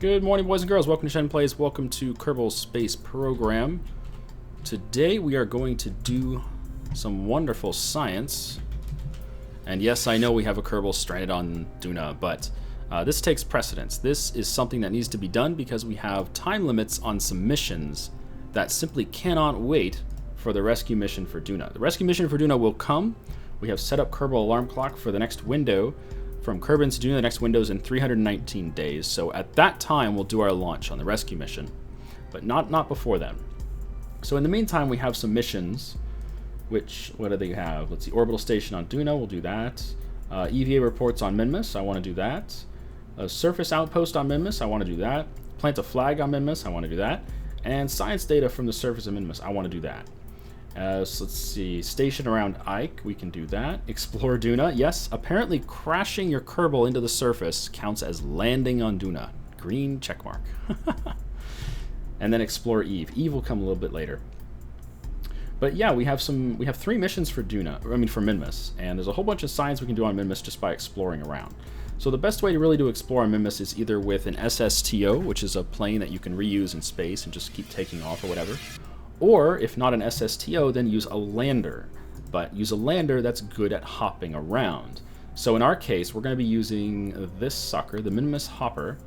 Good morning, boys and girls. Welcome to Shenplays. Welcome to Kerbal Space Program. Today we are going to do some wonderful science. And yes, I know we have a kerbal stranded on Duna, but this takes precedence. This is something that needs to be done because we have time limits on some missions that simply cannot wait for the rescue mission for Duna. The rescue mission for Duna will come. We have set up Kerbal alarm clock for the next window. From Kerbin to Duna, the next window's in 319 days. So at that time, we'll do our launch on the rescue mission, but not before then. So in the meantime, we have some missions. Which, what do they have? Let's see, orbital station on Duna, we'll do that. EVA reports on Minmus, I want to do that. A surface outpost on Minmus, I want to do that. Plant a flag on Minmus, I want to do that. And science data from the surface of Minmus, I want to do that. So let's see, station around Ike, we can do that. Explore Duna, yes, apparently crashing your Kerbal into the surface counts as landing on Duna. Green checkmark. And then explore Eve. Eve will come a little bit later. But yeah, we have three missions for Duna, for Minmus, and there's a whole bunch of science we can do on Minmus just by exploring around. So the best way to really do explore on Minmus is either with an SSTO, which is a plane that you can reuse in space and just keep taking off or whatever. Or, if not an SSTO, then use a lander. But use a lander that's good at hopping around. So in our case, we're going to be using this sucker, the Minmus Hopper.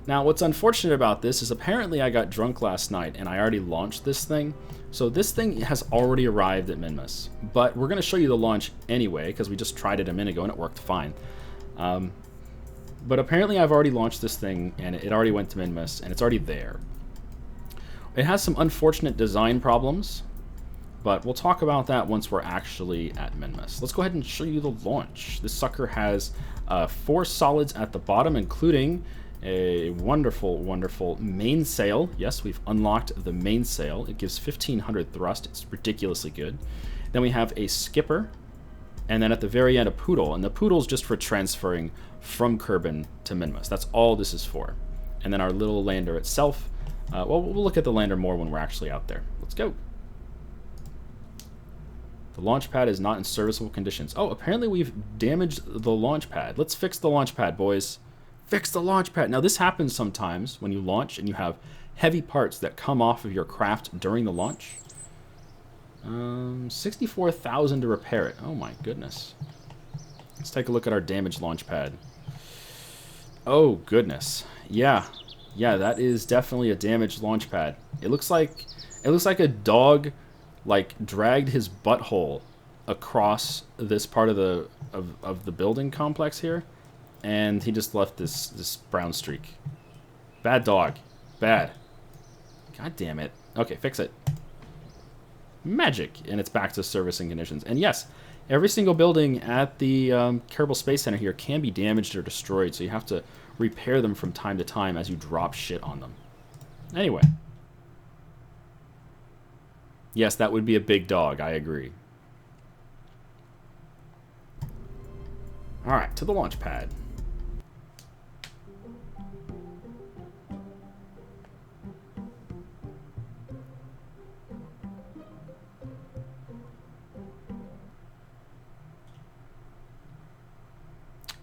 Now, what's unfortunate about this is apparently I got drunk last night and I already launched this thing. So this thing has already arrived at Minmus. But we're going to show you the launch anyway, because we just tried it a minute ago and it worked fine. But apparently I've already launched this thing and it already went to Minmus and it's already there. It has some unfortunate design problems, but we'll talk about that once we're actually at Minmus. Let's go ahead and show you the launch. This sucker has 4 solids at the bottom, including a wonderful, wonderful mainsail. Yes, we've unlocked the mainsail. It gives 1500 thrust. It's ridiculously good. Then we have a skipper, and then at the very end, a poodle. And the poodle's just for transferring from Kerbin to Minmus. That's all this is for. And then our little lander itself. Well, we'll look at the lander more when we're actually out there. Let's go. The launch pad is not in serviceable conditions. Oh, apparently we've damaged the launch pad. Let's fix the launch pad, boys. Fix the launch pad. Now, this happens sometimes when you launch and you have heavy parts that come off of your craft during the launch. 64,000 to repair it. Oh, my goodness. Let's take a look at our damaged launch pad. Oh, goodness. Yeah, that is definitely a damaged launch pad. It looks like a dog dragged his butthole across this part of the building complex here, and he just left this brown streak. Bad dog. Bad. God damn it. Okay, fix it. Magic, and it's back to servicing conditions. And yes, every single building at the Kerbal Space Center here can be damaged or destroyed, so you have to repair them from time to time as you drop shit on them. Anyway. Yes, that would be a big dog, I agree. Alright, to the launch pad.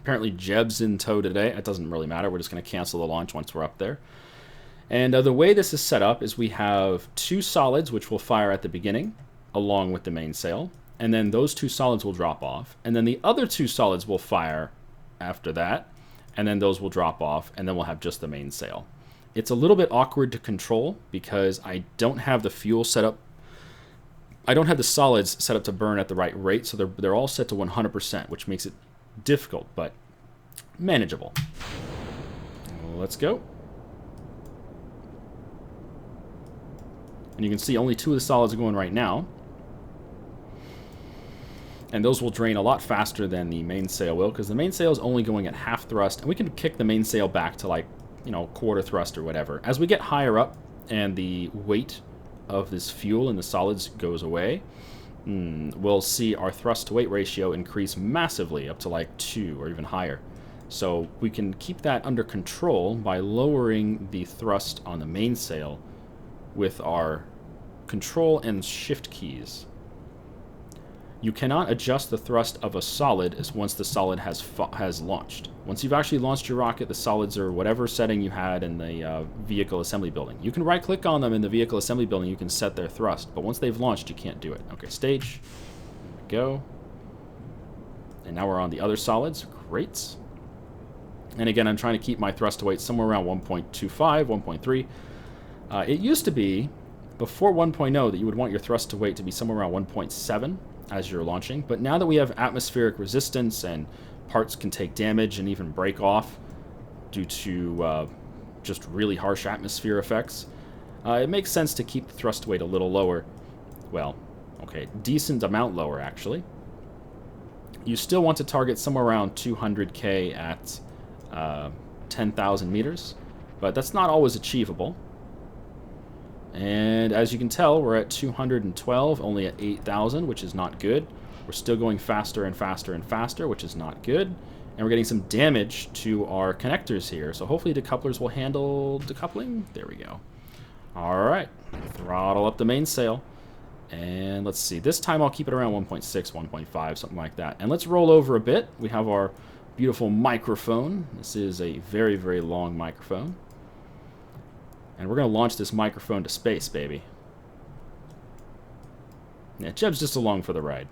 Apparently Jeb's in tow today. It doesn't really matter. We're just going to cancel the launch once we're up there. And the way this is set up is we have 2 solids, which will fire at the beginning, along with the mainsail. And then those 2 solids will drop off. And then the other 2 solids will fire after that. And then those will drop off. And then we'll have just the mainsail. It's a little bit awkward to control because I don't have the fuel set up. I don't have the solids set up to burn at the right rate. So they're all set to 100%, which makes it difficult, but manageable. Let's go. And you can see only 2 of the solids are going right now. And those will drain a lot faster than the mainsail will, because the mainsail is only going at half thrust, and we can kick the mainsail back to quarter thrust or whatever. As we get higher up and the weight of this fuel in the solids goes away, we'll see our thrust to weight ratio increase massively up to 2 or even higher. So we can keep that under control by lowering the thrust on the mainsail with our control and shift keys. You cannot adjust the thrust of a solid as once the solid has launched. Once you've actually launched your rocket, the solids are whatever setting you had in the vehicle assembly building. You can right-click on them in the vehicle assembly building. You can set their thrust, but once they've launched, you can't do it. Okay, stage. Go. And now we're on the other solids. Great. And again, I'm trying to keep my thrust to weight somewhere around 1.25, 1.3. It used to be, before 1.0, that you would want your thrust to weight to be somewhere around 1.7 as you're launching. But now that we have atmospheric resistance and parts can take damage and even break off due to just really harsh atmosphere effects, it makes sense to keep the thrust weight a little lower. Well, okay, decent amount lower, actually. You still want to target somewhere around 200K at 10,000 meters, but that's not always achievable. And as you can tell, we're at 212, only at 8,000, which is not good. We're still going faster and faster and faster, which is not good. And we're getting some damage to our connectors here, so hopefully decouplers will handle decoupling. There we go. All right, throttle up the mainsail. And let's see, this time I'll keep it around 1.6, 1.5, something like that. And let's roll over a bit. We have our beautiful microphone. This is a very, very long microphone. And we're going to launch this microphone to space, baby. Yeah, Jeb's just along for the ride.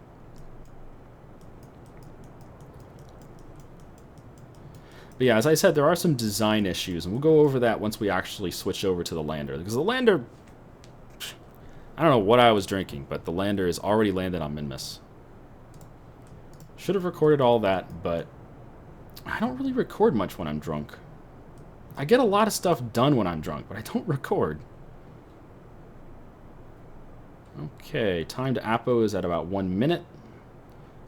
But yeah, as I said, there are some design issues, and we'll go over that once we actually switch over to the lander. Because the lander, I don't know what I was drinking, but the lander is already landed on Minmus. Should have recorded all that, but I don't really record much when I'm drunk. I get a lot of stuff done when I'm drunk, but I don't record. Okay, time to Apo is at about 1 minute.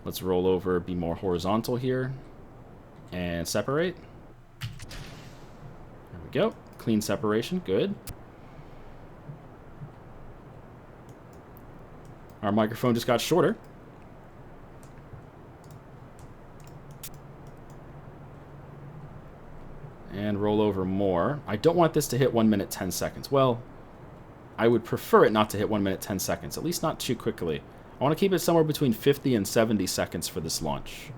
Let's roll over, be more horizontal here, and separate. There we go. Clean separation, good. Our microphone just got shorter. And roll over more. I don't want this to hit 1 minute 10 seconds. Well, I would prefer it not to hit 1 minute 10 seconds, at least not too quickly. I want to keep it somewhere between 50 and 70 seconds for this launch.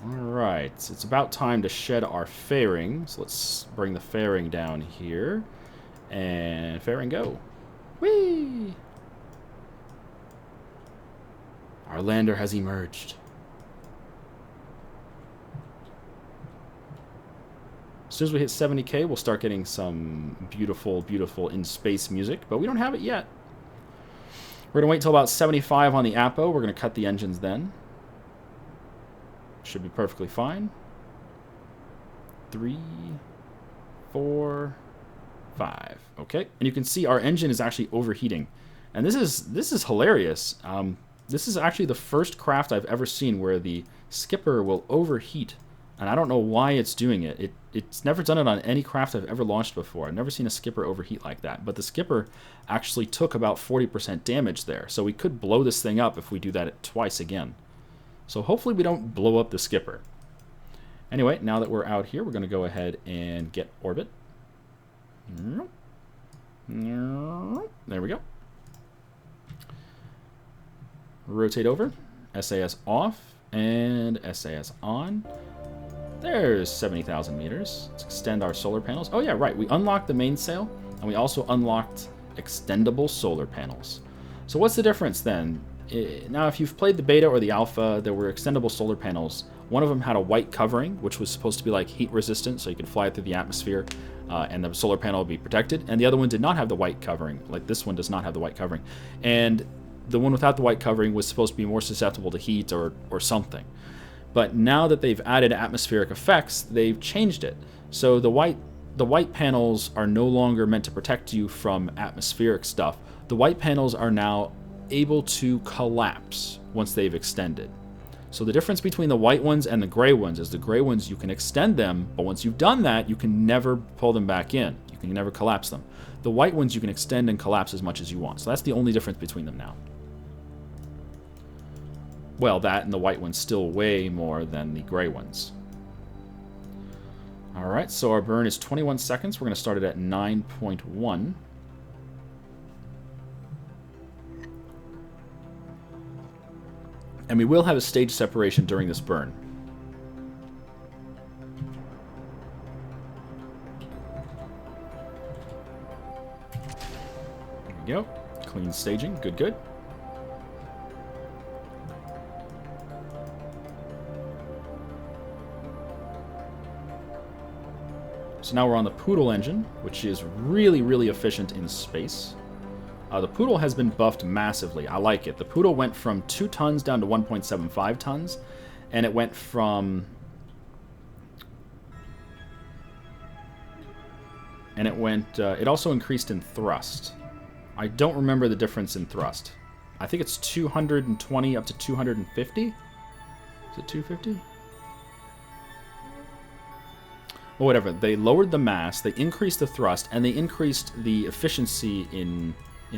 Alright, it's about time to shed our fairing. So let's bring the fairing down here. And fairing go. Whee! Our lander has emerged. As soon as we hit 70K, we'll start getting some beautiful, beautiful in-space music, but we don't have it yet. We're going to wait till about 75 on the Apo. We're going to cut the engines then. Should be perfectly fine. 3, 4, 5. Okay, and you can see our engine is actually overheating, and this is hilarious. This is actually the first craft I've ever seen where the skipper will overheat, and I don't know why it's doing it. It's never done it on any craft I've ever launched before. I've never seen a skipper overheat like that, but the skipper actually took about 40% damage there, so we could blow this thing up if we do that twice again. So hopefully we don't blow up the skipper. Anyway, now that we're out here, we're going to go ahead and get orbit. There we go. Rotate over, SAS off, and SAS on. There's 70,000 meters. Let's extend our solar panels. Oh yeah, right, we unlocked the mainsail, and we also unlocked extendable solar panels. So what's the difference then? Now, if you've played the beta or the alpha, there were extendable solar panels. One of them had a white covering, which was supposed to be like heat resistant, so you could fly it through the atmosphere, and the solar panel would be protected. And the other one did not have the white covering, like this one does not have the white covering. And the one without the white covering was supposed to be more susceptible to heat or something. But now that they've added atmospheric effects, they've changed it. So the white panels are no longer meant to protect you from atmospheric stuff. The white panels are now able to collapse once they've extended. So the difference between the white ones and the gray ones is the gray ones, you can extend them, but once you've done that, you can never pull them back in. You can never collapse them. The white ones you can extend and collapse as much as you want. So that's the only difference between them now. Well, that and the white ones still weigh more than the gray ones. Alright, so our burn is 21 seconds. We're going to start it at 9.1. And we will have a stage separation during this burn. There we go. Clean staging. Good, good. So now we're on the Poodle engine, which is really, really efficient in space. The Poodle has been buffed massively. I like it. The Poodle went from 2 tons down to 1.75 tons, and it went from... it also increased in thrust. I don't remember the difference in thrust. I think it's 220 up to 250? Is it 250? Well, whatever. They lowered the mass, they increased the thrust, and they increased the efficiency in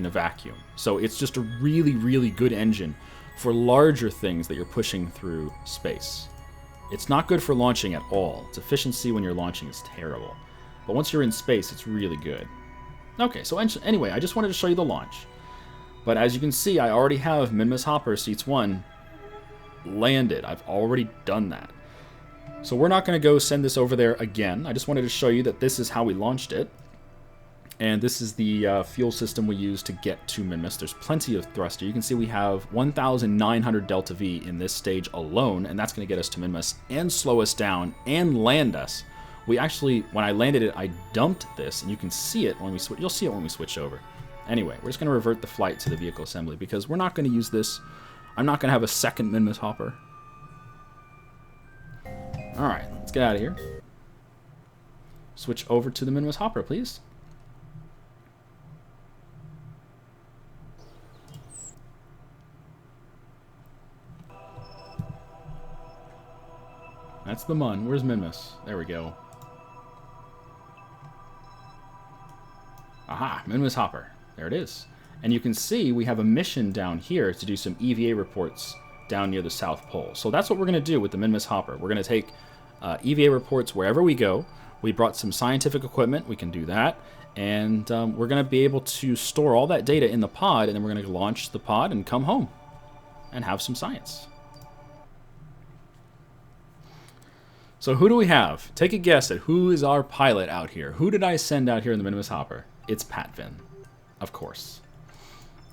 a vacuum. So it's just a really, really good engine for larger things that you're pushing through space. It's not good for launching at all. Its efficiency when you're launching is terrible. But once you're in space, it's really good. Okay, so anyway, I just wanted to show you the launch. But as you can see, I already have Minmus Hopper Seats 1 landed. I've already done that. So we're not going to go send this over there again. I just wanted to show you that this is how we launched it. And this is the fuel system we use to get to Minmus. There's plenty of thruster. You can see we have 1,900 delta V in this stage alone, and that's going to get us to Minmus and slow us down and land us. We actually, when I landed it, I dumped this, and you can see it when we switch. You'll see it when we switch over. Anyway, we're just going to revert the flight to the vehicle assembly because we're not going to use this. I'm not going to have a second Minmus Hopper. All right, let's get out of here. Switch over to the Minmus Hopper, please. That's the Mun. Where's Minmus? There we go. Aha, Minmus Hopper. There it is. And you can see we have a mission down here to do some EVA reports down near the South Pole. So that's what we're going to do with the Minmus Hopper. We're going to take EVA reports wherever we go. We brought some scientific equipment. We can do that. And we're going to be able to store all that data in the pod, and then we're going to launch the pod and come home and have some science. So who do we have? Take a guess at who is our pilot out here. Who did I send out here in the Minmus Hopper? It's Patvin, of course.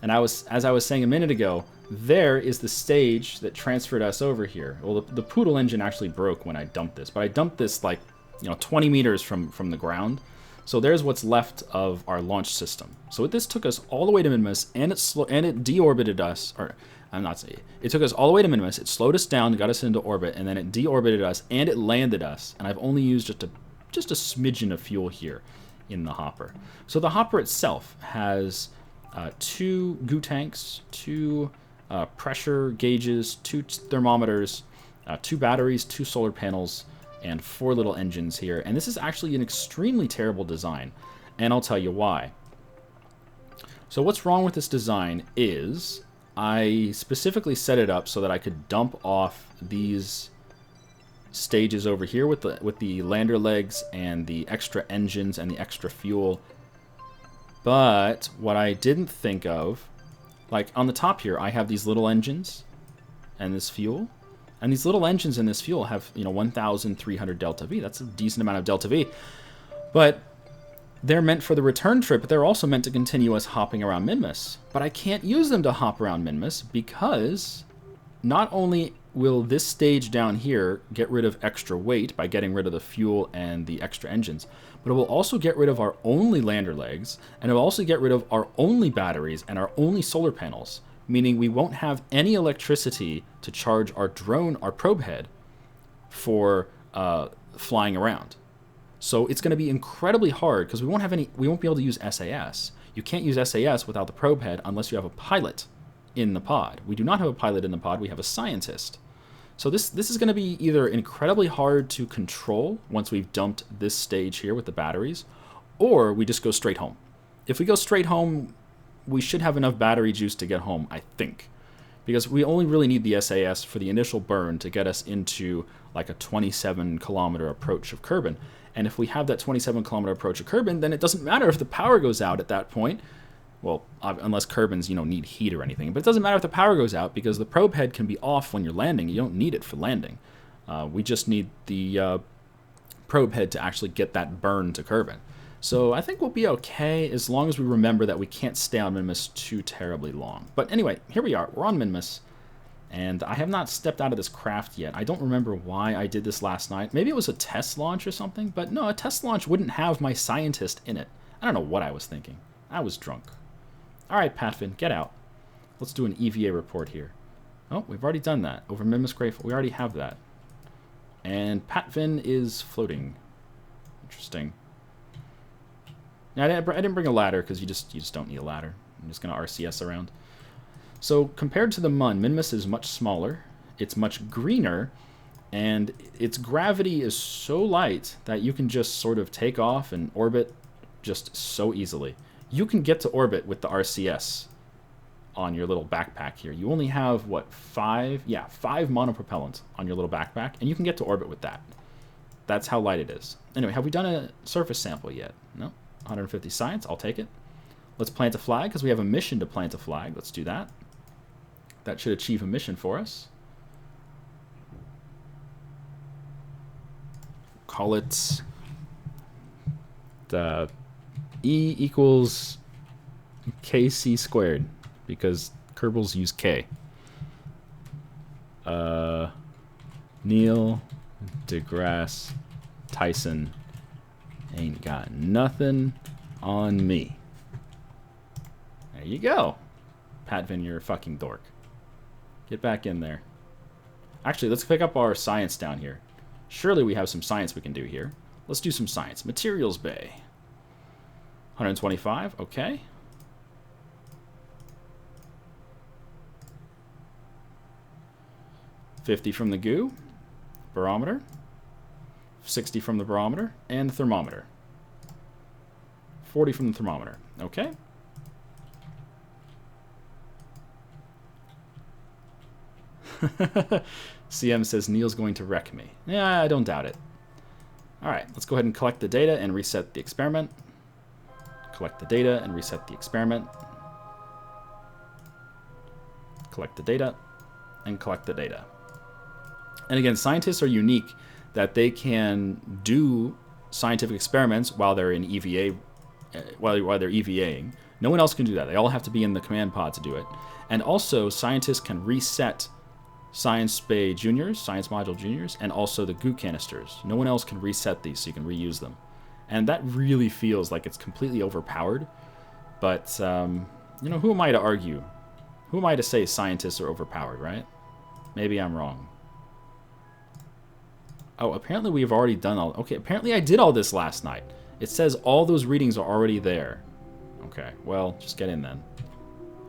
And as I was saying a minute ago, there is the stage that transferred us over here. Well, the Poodle engine actually broke when I dumped this, but I dumped this like 20 meters from the ground. So there's what's left of our launch system. So this took us all the way to Minmus, and it deorbited us, or I'm not saying it took us all the way to Minmus. It slowed us down, got us into orbit, and then it deorbited us and it landed us. And I've only used just a smidgen of fuel here in the hopper. So the hopper itself has 2 goo tanks, 2 pressure gauges, 2 thermometers, 2 batteries, 2 solar panels, and 4 little engines here. And this is actually an extremely terrible design, and I'll tell you why. So what's wrong with this design is I specifically set it up so that I could dump off these stages over here with the lander legs and the extra engines and the extra fuel. But what I didn't think of, like on the top here, I have these little engines and this fuel. And these little engines and this fuel have, 1,300 delta V. That's a decent amount of delta V. But they're meant for the return trip, but they're also meant to continue us hopping around Minmus. But I can't use them to hop around Minmus because not only will this stage down here get rid of extra weight by getting rid of the fuel and the extra engines, but it will also get rid of our only lander legs, and it will also get rid of our only batteries and our only solar panels, meaning we won't have any electricity to charge our drone, our probe head, for flying around. So it's going to be incredibly hard because we won't be able to use SAS. You can't use SAS without the probe head unless you have a pilot in the pod. We do not have a pilot in the pod, we have a scientist. So this is going to be either incredibly hard to control once we've dumped this stage here with the batteries, or we just go straight home. If we go straight home, we should have enough battery juice to get home, I think. because we only really need the SAS for the initial burn to get us into like a 27-kilometer approach of Kerbin. And if we have that 27-kilometer approach of Kerbin, then it doesn't matter if the power goes out at that point. Well, unless Kerbins, need heat or anything. But it doesn't matter if the power goes out because the probe head can be off when you're landing. You don't need it for landing. We just need the probe head to actually get that burn to Kerbin. So I think we'll be okay as long as we remember that we can't stay on Minmus too terribly long. But anyway, here we are. We're on Minmus. And I have not stepped out of this craft yet. I don't remember why I did this last night. Maybe it was a test launch or something. But no, a test launch wouldn't have my scientist in it. I don't know what I was thinking. I was drunk. All right, Patfin, get out. Let's do an EVA report here. Oh, we've already done that. Over Minmus Grave, we already have that. And Patfin is floating. Interesting. Now, I didn't bring a ladder because you just don't need a ladder. I'm just going to RCS around. So compared to the Mun, Minmus is much smaller. It's much greener. And its gravity is so light that you can just sort of take off and orbit just so easily. You can get to orbit with the RCS on your little backpack here. You only have, what, 5 monopropellant on your little backpack, and you can get to orbit with that. That's how light it is. Anyway, have we done a surface sample yet? No. 150 science, I'll take it. Let's plant a flag, because we have a mission to plant a flag. Let's do that. That should achieve a mission for us. Call it the E equals KC squared, because Kerbals use K. Neil deGrasse Tyson ain't got nothing on me. There you go. Patvin, you're a fucking dork. Get back in there. Actually, let's pick up our science down here. Surely we have some science we can do here. Let's do some science. Materials bay. 125, okay. $50 from the goo. Barometer. 60 from the barometer. And the thermometer. 40 from the thermometer. Okay. CM says Neil's going to wreck me. Yeah, I don't doubt it. Alright, let's go ahead and collect the data and reset the experiment. Collect the data and reset the experiment. Collect the data and collect the data. And again, scientists are unique that they can do scientific experiments while they're in EVA, while they're EVAing. No one else can do that. They all have to be in the command pod to do it. And also, scientists can reset Science Bay Juniors, Science Module Juniors, and also the goo canisters. No one else can reset these, so you can reuse them. And that really feels like it's completely overpowered. But, who am I to argue? Who am I to say scientists are overpowered, right? Maybe I'm wrong. Oh, apparently we've already done all... Okay, apparently I did all this last night. It says all those readings are already there. Okay, well, just get in then.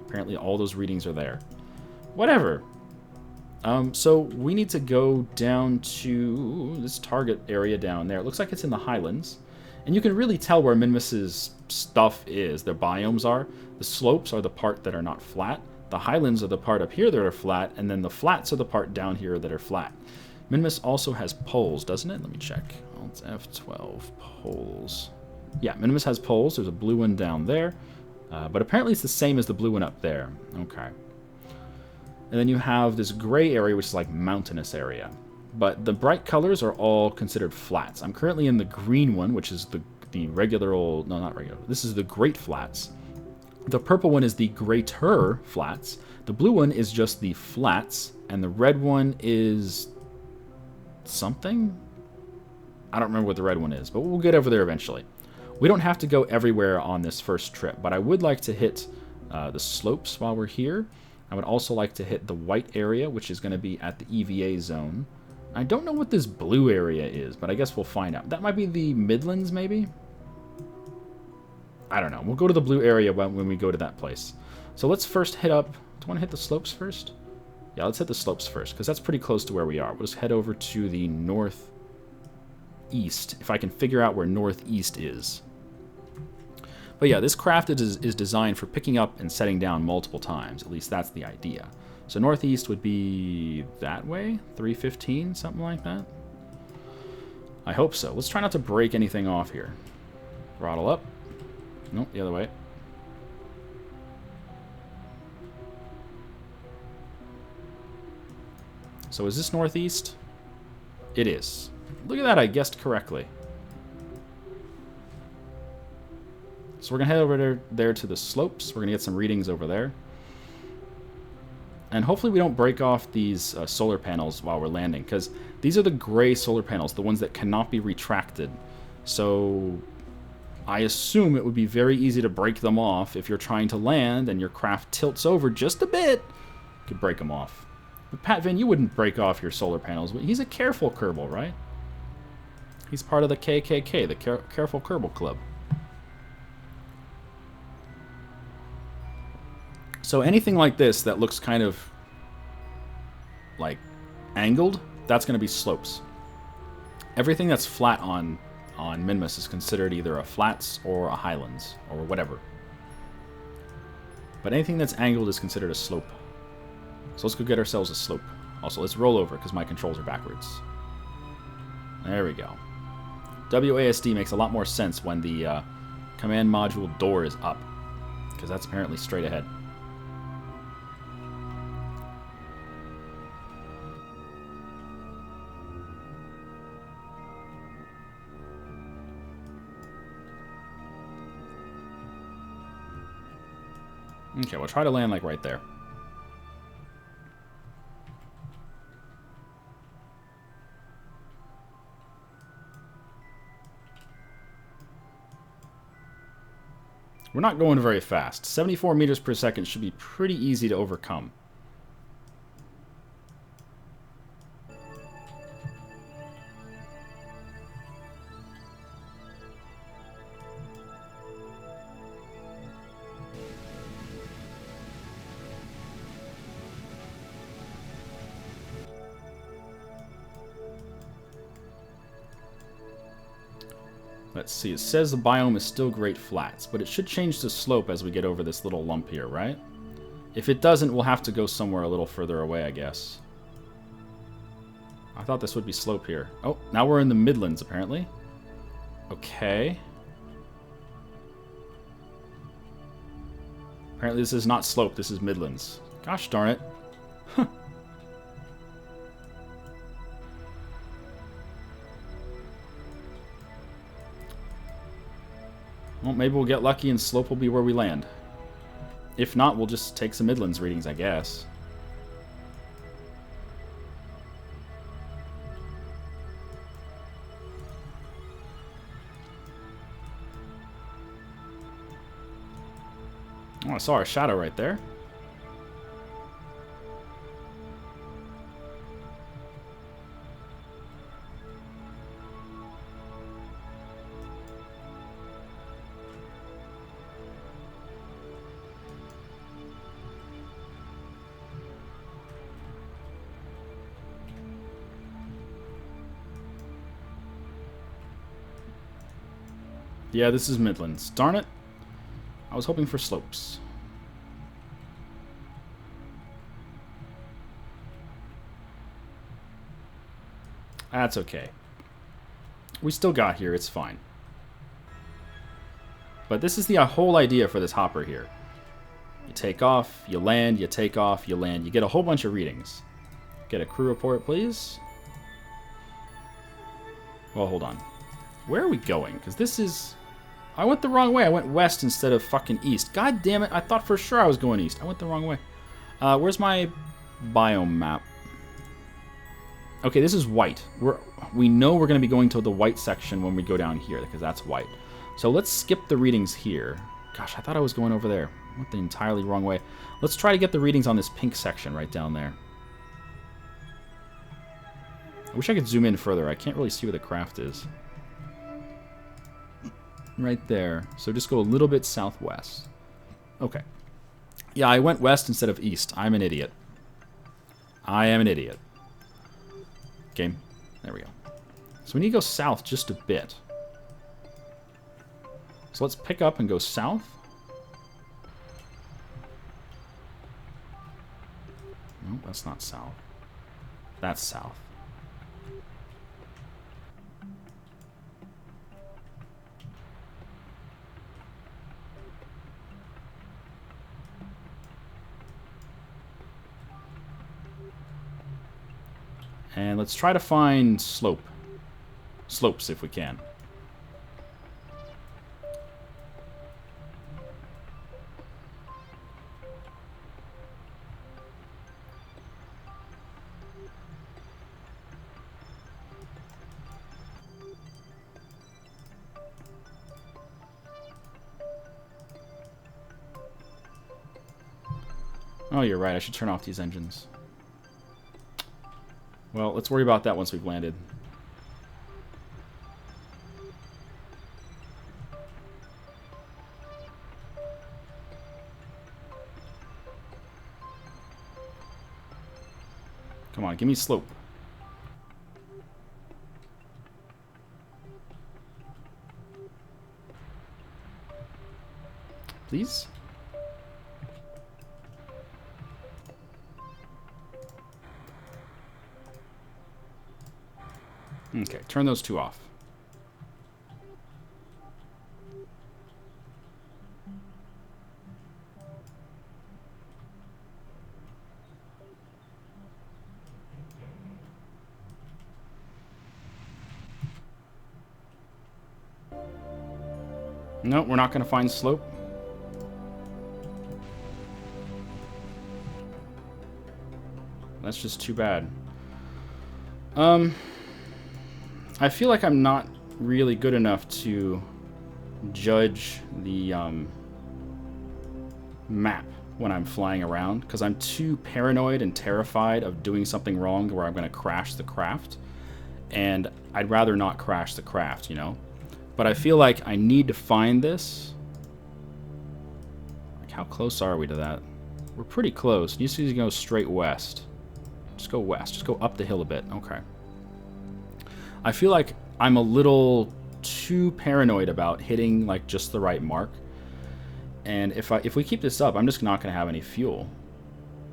Apparently all those readings are there. Whatever. So we need to go down to this target area down there. It looks like it's in the highlands. And you can really tell where Minmus's stuff is, their biomes are. The slopes are the part that are not flat. The highlands are the part up here that are flat. And then the flats are the part down here that are flat. Minmus also has poles, doesn't it? Let me check. Oh, it's F12 poles. Yeah, Minmus has poles. There's a blue one down there. But apparently it's the same as the blue one up there. Okay. And then you have this gray area, which is like mountainous area. But the bright colors are all considered flats. I'm currently in the green one, which is the regular old... No, not regular. This is the Great Flats. The purple one is the Greater Flats. The blue one is just the flats. And the red one is... something? I don't remember what the red one is, but we'll get over there eventually. We don't have to go everywhere on this first trip, but I would like to hit the slopes while we're here. I would also like to hit the white area, which is going to be at the EVA zone. I don't know what this blue area is, but I guess we'll find out. That might be the Midlands, maybe? I don't know. We'll go to the blue area when we go to that place. So let's first hit up... Do you want to hit the slopes first? Yeah, let's hit the slopes first, because that's pretty close to where we are. We'll just head over to the northeast, if I can figure out where northeast is. But yeah, this craft is designed for picking up and setting down multiple times. At least that's the idea. So northeast would be that way? 315, something like that? I hope so. Let's try not to break anything off here. Throttle up. Nope, the other way. So is this northeast? It is. Look at that, I guessed correctly. So we're going to head over there to the slopes. We're going to get some readings over there. And hopefully we don't break off these solar panels while we're landing, because these are the gray solar panels, the ones that cannot be retracted. So I assume it would be very easy to break them off if you're trying to land and your craft tilts over just a bit. You could break them off. But Pat Vin, you wouldn't break off your solar panels. He's a careful Kerbal, right? He's part of the KKK, the Careful Kerbal Club. So anything like this that looks kind of like angled, that's going to be slopes. Everything that's flat on Minmus is considered either a flats or a highlands or whatever. But anything that's angled is considered a slope. So let's go get ourselves a slope. Also, let's roll over because my controls are backwards. There we go. WASD makes a lot more sense when the command module door is up, because that's apparently straight ahead. Okay, we'll try to land like right there. We're not going very fast. 74 meters per second should be pretty easy to overcome. Let's see, it says the biome is still Great Flats, but it should change to slope as we get over this little lump here, right? If it doesn't, we'll have to go somewhere a little further away, I guess. I thought this would be slope here. Oh, now we're in the Midlands, apparently. Okay. Apparently this is not slope, this is Midlands. Gosh darn it. Huh. Well, maybe we'll get lucky and slope will be where we land. If not, we'll just take some Midlands readings, I guess. Oh, I saw our shadow right there. Yeah, this is Midlands. Darn it. I was hoping for slopes. That's okay. We still got here, it's fine. But this is the whole idea for this hopper here. You take off, you land, you take off, you land. You get a whole bunch of readings. Get a crew report, please. Well, hold on. Where are we going? Because this is... I went the wrong way. I went west instead of fucking east. God damn it. I thought for sure I was going east. I went the wrong way. Where's my biome map? Okay, this is white. We know we're going to be going to the white section when we go down here, because that's white. So let's skip the readings here. Gosh, I thought I was going over there. I went the entirely wrong way. Let's try to get the readings on this pink section right down there. I wish I could zoom in further. I can't really see where the craft is. Right there. So just go a little bit southwest. Okay. Yeah, I went west instead of east. I'm an idiot. I am an idiot. Okay. There we go. So we need to go south just a bit. So let's pick up and go south. Nope, that's not south. That's south. And let's try to find slopes if we can. Oh, you're right. I should turn off these engines. Well, let's worry about that once we've landed. Come on, give me slope. Please? Okay, turn those two off. No, we're not going to find slope. That's just too bad. I feel like I'm not really good enough to judge the map when I'm flying around, because I'm too paranoid and terrified of doing something wrong where I'm going to crash the craft. And I'd rather not crash the craft, you know? But I feel like I need to find this. Like, how close are we to that? We're pretty close. You just need to go straight west. Just go west. Just go up the hill a bit. Okay. I feel like I'm a little too paranoid about hitting like just the right mark. And if we keep this up, I'm just not going to have any fuel.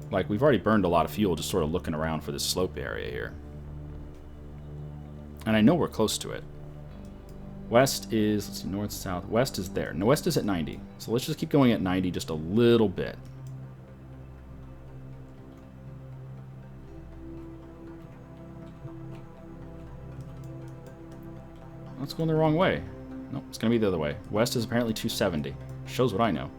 Like, we've already burned a lot of fuel just sort of looking around for this slope area here. And I know we're close to it. West is, let's see, north, south. West is there. No, west is at 90. So let's just keep going at 90 just a little bit. Let's go in the wrong way. Nope, it's going to be the other way. West is apparently 270. Shows what I know.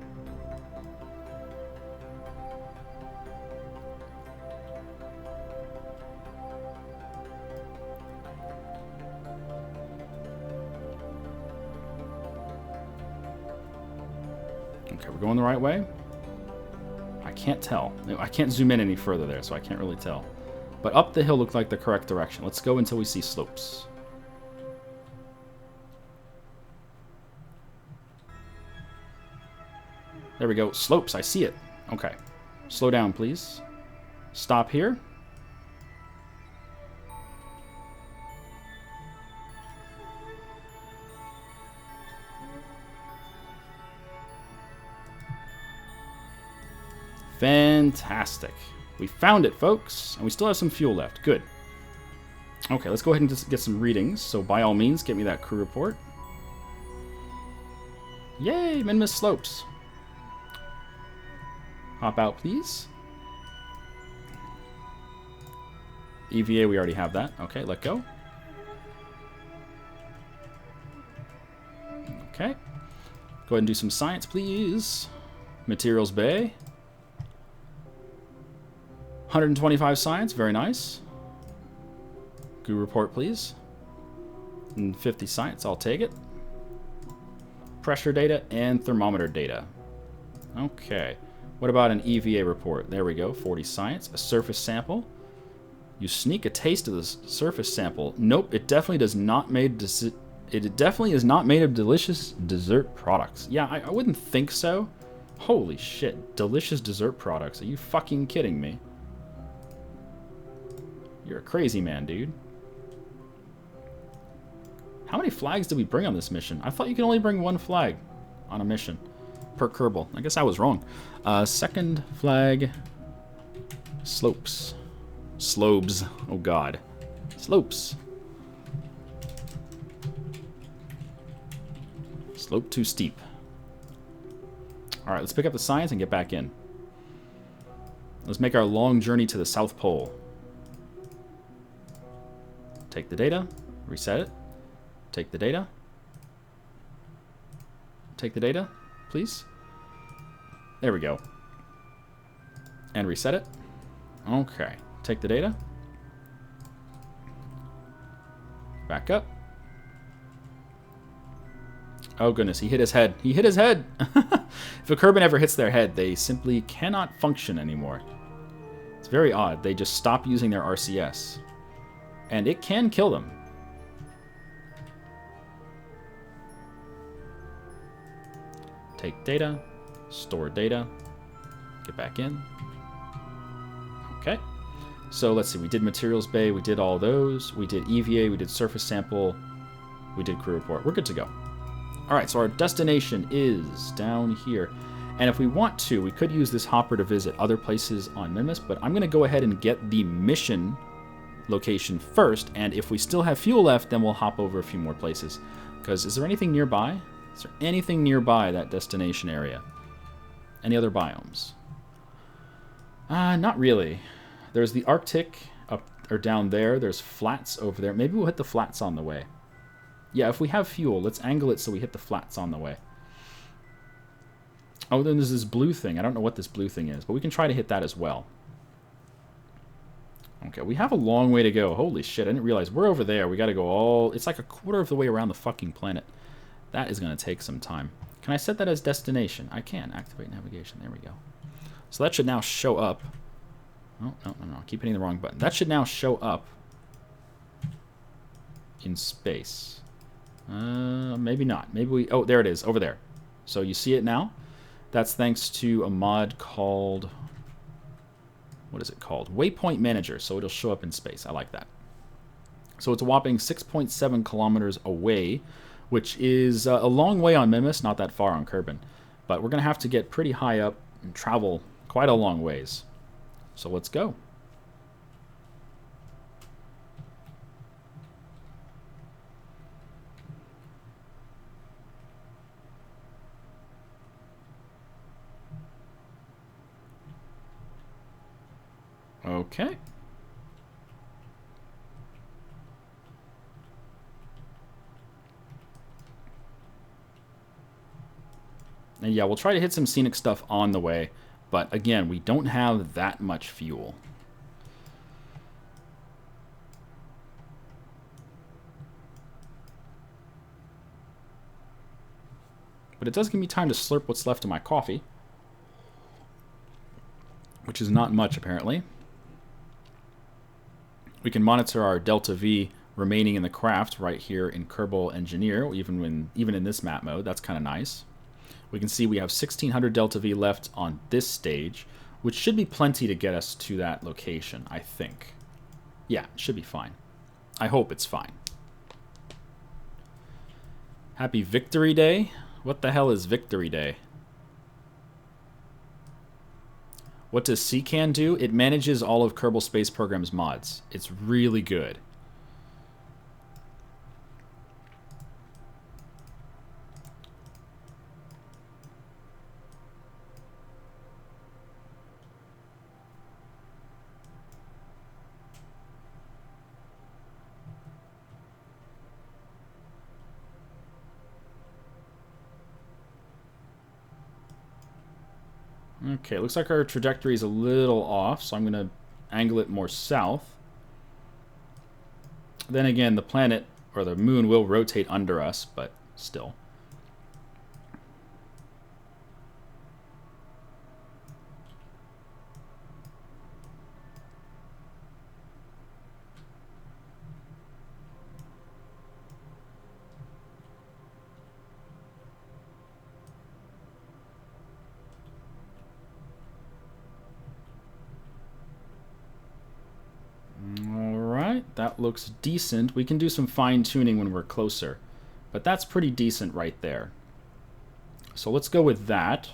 Okay, we're going the right way? I can't tell. I can't zoom in any further there, so I can't really tell. But up the hill looked like the correct direction. Let's go until we see slopes. There we go. Slopes. I see it. Okay. Slow down, please. Stop here. Fantastic. We found it, folks. And we still have some fuel left. Good. Okay, let's go ahead and just get some readings. So by all means, get me that crew report. Yay, minimus slopes. Hop out, please. EVA, we already have that. Okay, let go. Okay. Go ahead and do some science, please. Materials bay. 125 science, very nice. Goo report, please. And 50 science, I'll take it. Pressure data and thermometer data. Okay. What about an EVA report? There we go, 40 science. A surface sample. You sneak a taste of the surface sample. Nope, it definitely does not it definitely is not made of delicious dessert products. Yeah, I wouldn't think so. Holy shit, delicious dessert products. Are you fucking kidding me? You're a crazy man, dude. How many flags did we bring on this mission? I thought you could only bring one flag on a mission per Kerbal. I guess I was wrong. Second flag Slopes. Slopes. Oh god. Slopes. Slope too steep. Alright, let's pick up the science and get back in. Let's make our long journey to the South Pole. Take the data. Reset it. Take the data. Take the data, please. There we go. And reset it. Okay. Take the data. Back up. Oh goodness, he hit his head. He hit his head! If a kerbin ever hits their head, they simply cannot function anymore. It's very odd. They just stop using their RCS. And it can kill them. Take data. Store data. Get back in. Okay. So let's see. We did materials bay. We did all those. We did EVA. We did surface sample. We did crew report. We're good to go. Alright, so our destination is down here. And if we want to, we could use this hopper to visit other places on Mimas, but I'm going to go ahead and get the mission location first, and if we still have fuel left, then we'll hop over a few more places. Because is there anything nearby? Is there anything nearby that destination area? Any other biomes? Not really. There's the Arctic up or down there. There's flats over there. Maybe we'll hit the flats on the way. Yeah, if we have fuel, let's angle it so we hit the flats on the way. Oh, then there's this blue thing. I don't know what this blue thing is, but we can try to hit that as well. Okay, we have a long way to go. Holy shit, I didn't realize we're over there. We got to go all... It's like a quarter of the way around the fucking planet. That is going to take some time. Can I set that as destination? I can. Activate navigation. There we go. So that should now show up. Oh, no. I keep hitting the wrong button. That should now show up in space. Maybe not. Maybe we... Oh, there it is. Over there. So you see it now? That's thanks to a mod called... What is it called? Waypoint Manager. So it'll show up in space. I like that. So it's a whopping 6.7 kilometers away, which is a long way on Mimas, not that far on Kerbin. But we're going to have to get pretty high up and travel quite a long ways. So let's go. Okay. And yeah, we'll try to hit some scenic stuff on the way, but again, we don't have that much fuel. But it does give me time to slurp what's left of my coffee, which is not much apparently. We can monitor our delta V remaining in the craft right here in Kerbal Engineer, even in this map mode. That's kind of nice. We can see we have 1600 delta V left on this stage, which should be plenty to get us to that location, I think. Yeah, it should be fine. I hope it's fine. Happy Victory Day? What the hell is Victory Day? What does CCAN do? It manages all of Kerbal Space Program's mods. It's really good. Okay, it looks like our trajectory is a little off, so I'm going to angle it more south. Then again, the planet, or the moon, will rotate under us, but still. That looks decent. We can do some fine-tuning when we're closer, but that's pretty decent right there. So let's go with that.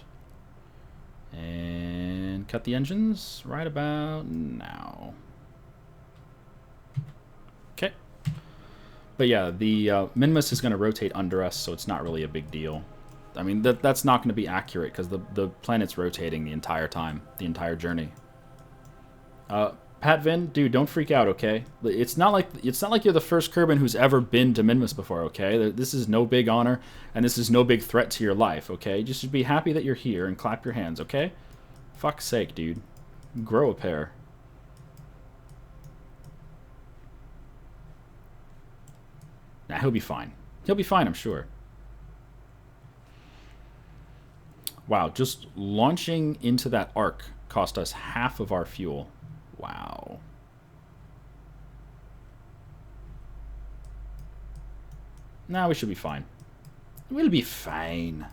And cut the engines right about now. Okay. But yeah, the Minmus is going to rotate under us, so it's not really a big deal. I mean, that's not going to be accurate because the planet's rotating the entire time, the entire journey. Patvin, dude, don't freak out, okay? It's not like you're the first Kerbin who's ever been to Minmus before, okay? This is no big honor, and this is no big threat to your life, okay? Just should be happy that you're here and clap your hands, okay? Fuck's sake, dude. Grow a pair. Nah, he'll be fine. He'll be fine, I'm sure. Wow, just launching into that arc cost us half of our fuel. Wow. Nah, we should be fine. We'll be fine.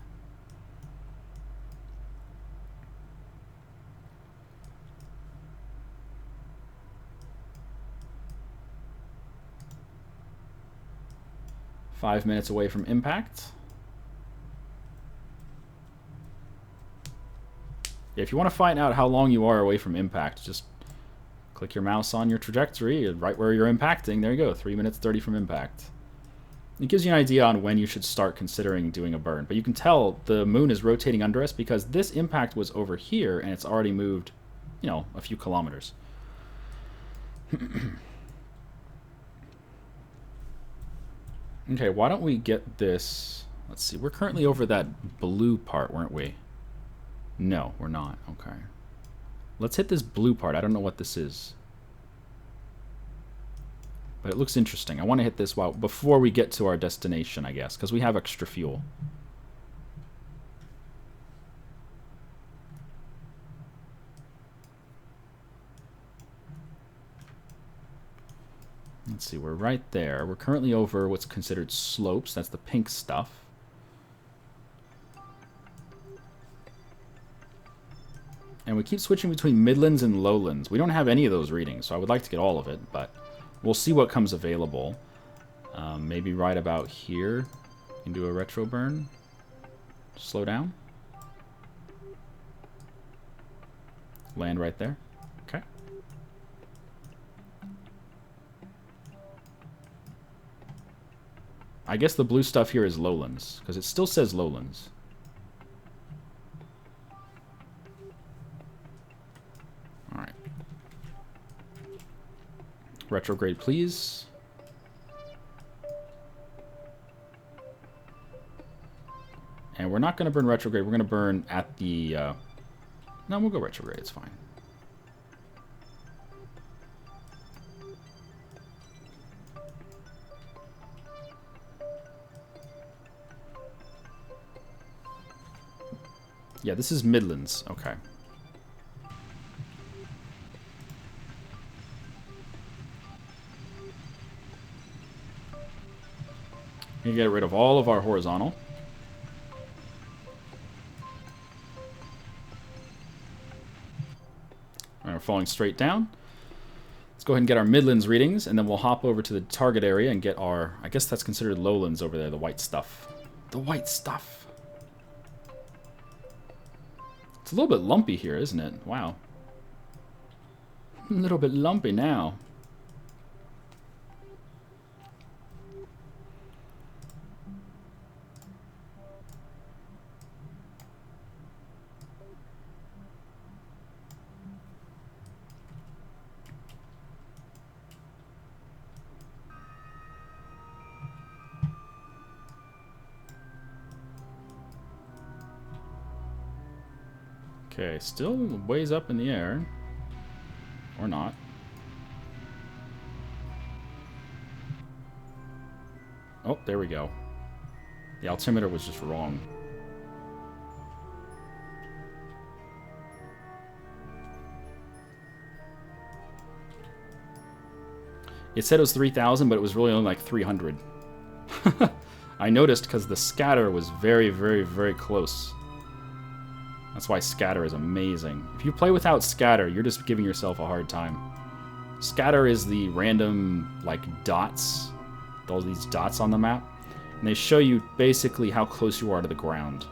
Five minutes away from impact. If you want to find out how long you are away from impact, just click your mouse on your trajectory, right where you're impacting. There you go, 3 minutes 30 from impact. It gives you an idea on when you should start considering doing a burn. But you can tell the moon is rotating under us because this impact was over here and it's already moved, you know, a few kilometers. Okay, why don't we get this... Let's see, we're currently over that blue part, weren't we? No, we're not. Okay. Let's hit this blue part. I don't know what this is. But it looks interesting. I want to hit this before we get to our destination, I guess, because we have extra fuel. Let's see, we're right there. We're currently over what's considered slopes. That's the pink stuff. And we keep switching between midlands and lowlands. We don't have any of those readings, so I would like to get all of it, but we'll see what comes available. Maybe right about here. You can do a retro burn. Slow down. Land right there. Okay. I guess the blue stuff here is lowlands, because it still says lowlands. Alright. Retrograde, please. And we're not going to burn retrograde. We're going to burn at the... No, we'll go retrograde. It's fine. Yeah, this is Midlands. Okay. We get rid of all of our horizontal. And we're falling straight down. Let's go ahead and get our Midlands readings, and then we'll hop over to the target area and get our... I guess that's considered lowlands over there, the white stuff. The white stuff. It's a little bit lumpy here, isn't it? Wow. A little bit lumpy now. Okay, still ways up in the air. Or not. Oh, there we go. The altimeter was just wrong. It said it was 3,000, but it was really only like 300. I noticed because the scatter was very, very, very close. That's why scatter is amazing. If you play without scatter, you're just giving yourself a hard time. Scatter is the random, like, dots. All these dots on the map. And they show you basically how close you are to the ground.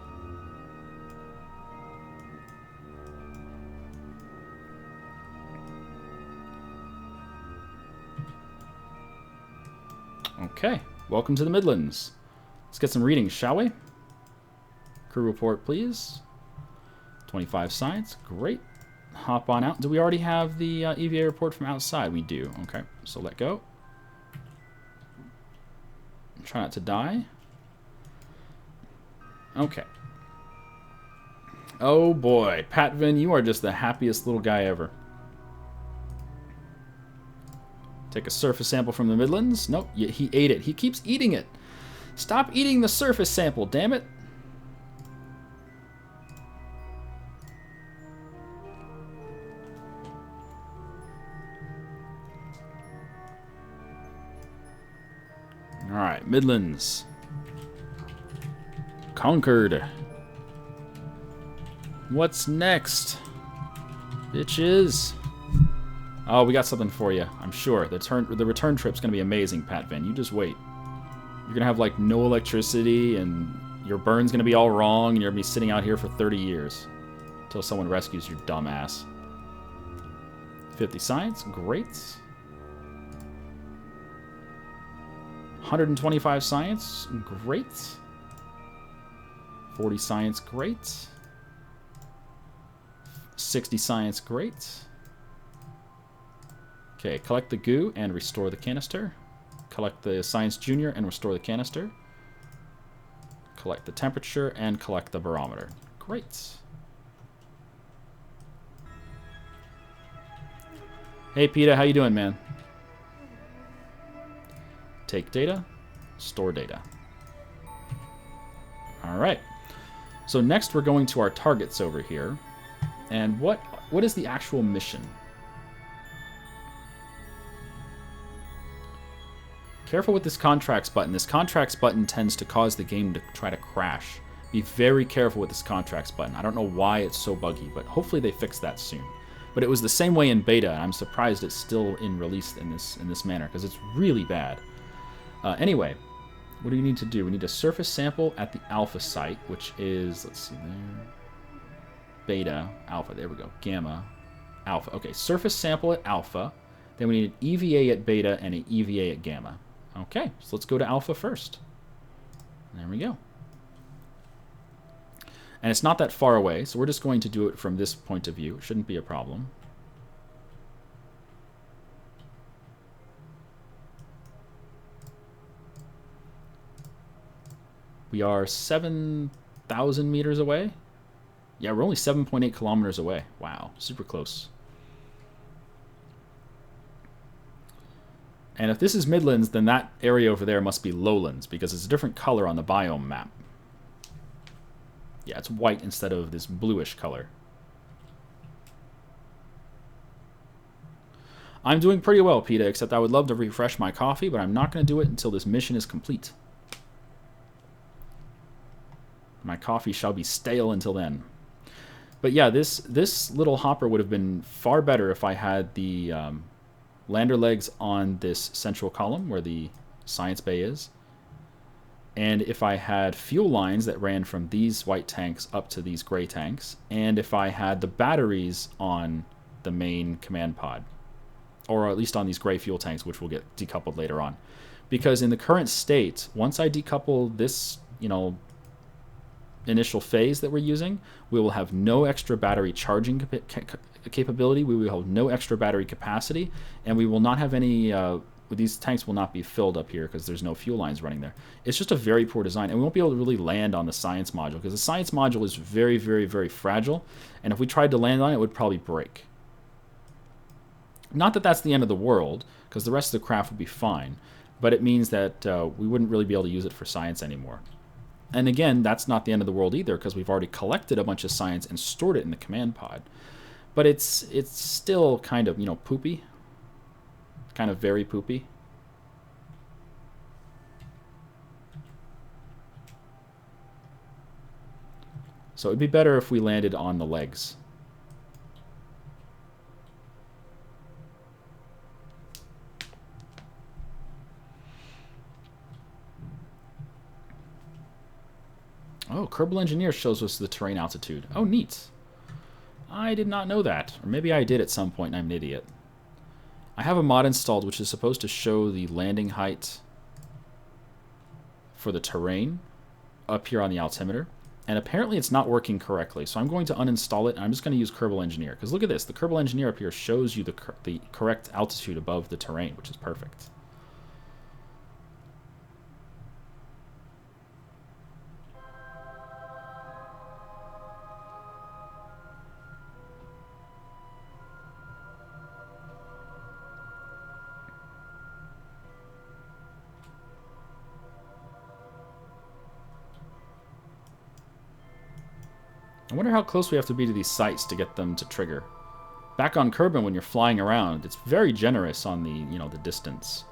Okay, welcome to the Midlands. Let's get some readings, shall we? Crew report, please. 25 science, great. Hop on out. Do we already have the EVA report from outside? We do. Okay, so let go. Try not to die. Okay. Oh boy, Patvin, you are just the happiest little guy ever. Take a surface sample from the Midlands. Nope, he ate it. He keeps eating it. Stop eating the surface sample, damn it. Alright, Midlands. Conquered. What's next? Bitches. Oh, we got something for you, I'm sure. The return trip's gonna be amazing, Patvin. You just wait. You're gonna have, like, no electricity, and your burn's gonna be all wrong, and you're gonna be sitting out here for 30 years. Until someone rescues your dumb ass. 50 science, great. 125 science, great. 40 science, great. 60 science, great. Okay, collect the goo and restore the canister. Collect the science junior and restore the canister. Collect the temperature and collect the barometer. Great. Hey Peter, how you doing, man? Take data, store data. Alright. So next we're going to our targets over here. And what is the actual mission? Careful with this contracts button. This contracts button tends to cause the game to try to crash. Be very careful with this contracts button. I don't know why it's so buggy, but hopefully they fix that soon. But it was the same way in beta, and I'm surprised it's still in release in this manner, because it's really bad. Anyway, what do we need to do? We need a surface sample at the alpha site, which is, let's see there, beta, alpha, there we go, gamma, alpha. Okay, surface sample at alpha, then we need an EVA at beta and an EVA at gamma. Okay, so let's go to alpha first. There we go. And it's not that far away, so we're just going to do it from this point of view. It shouldn't be a problem. We are 7,000 meters away. Yeah, we're only 7.8 kilometers away. Wow, super close. And if this is Midlands, then that area over there must be Lowlands, because it's a different color on the biome map. Yeah, it's white instead of this bluish color. I'm doing pretty well, PETA, except I would love to refresh my coffee, but I'm not going to do it until this mission is complete. My coffee shall be stale until then. But yeah, this little hopper would have been far better if I had the lander legs on this central column where the science bay is. And if I had fuel lines that ran from these white tanks up to these gray tanks. And if I had the batteries on the main command pod. Or at least on these gray fuel tanks, which will get decoupled later on. Because in the current state, once I decouple this, initial phase that we're using, we will have no extra battery charging capability, we will have no extra battery capacity, and we will not have any, these tanks will not be filled up here because there's no fuel lines running there. It's just a very poor design, and we won't be able to really land on the science module, because the science module is very, very, very fragile, and if we tried to land on it, it would probably break. Not that that's the end of the world, because the rest of the craft would be fine, but it means that we wouldn't really be able to use it for science anymore. And again, that's not the end of the world either, because we've already collected a bunch of science and stored it in the command pod. But it's still kind of, poopy. Kind of very poopy. So it'd be better if we landed on the legs. Oh, Kerbal Engineer shows us the terrain altitude. Oh, neat. I did not know that. Or maybe I did at some point and I'm an idiot. I have a mod installed which is supposed to show the landing height for the terrain up here on the altimeter. And apparently it's not working correctly. So I'm going to uninstall it, and I'm just going to use Kerbal Engineer. Because look at this. The Kerbal Engineer up here shows you the correct altitude above the terrain, which is perfect. I wonder how close we have to be to these sites to get them to trigger. Back on Kerbin, when you're flying around, it's very generous on the, you know, the distance.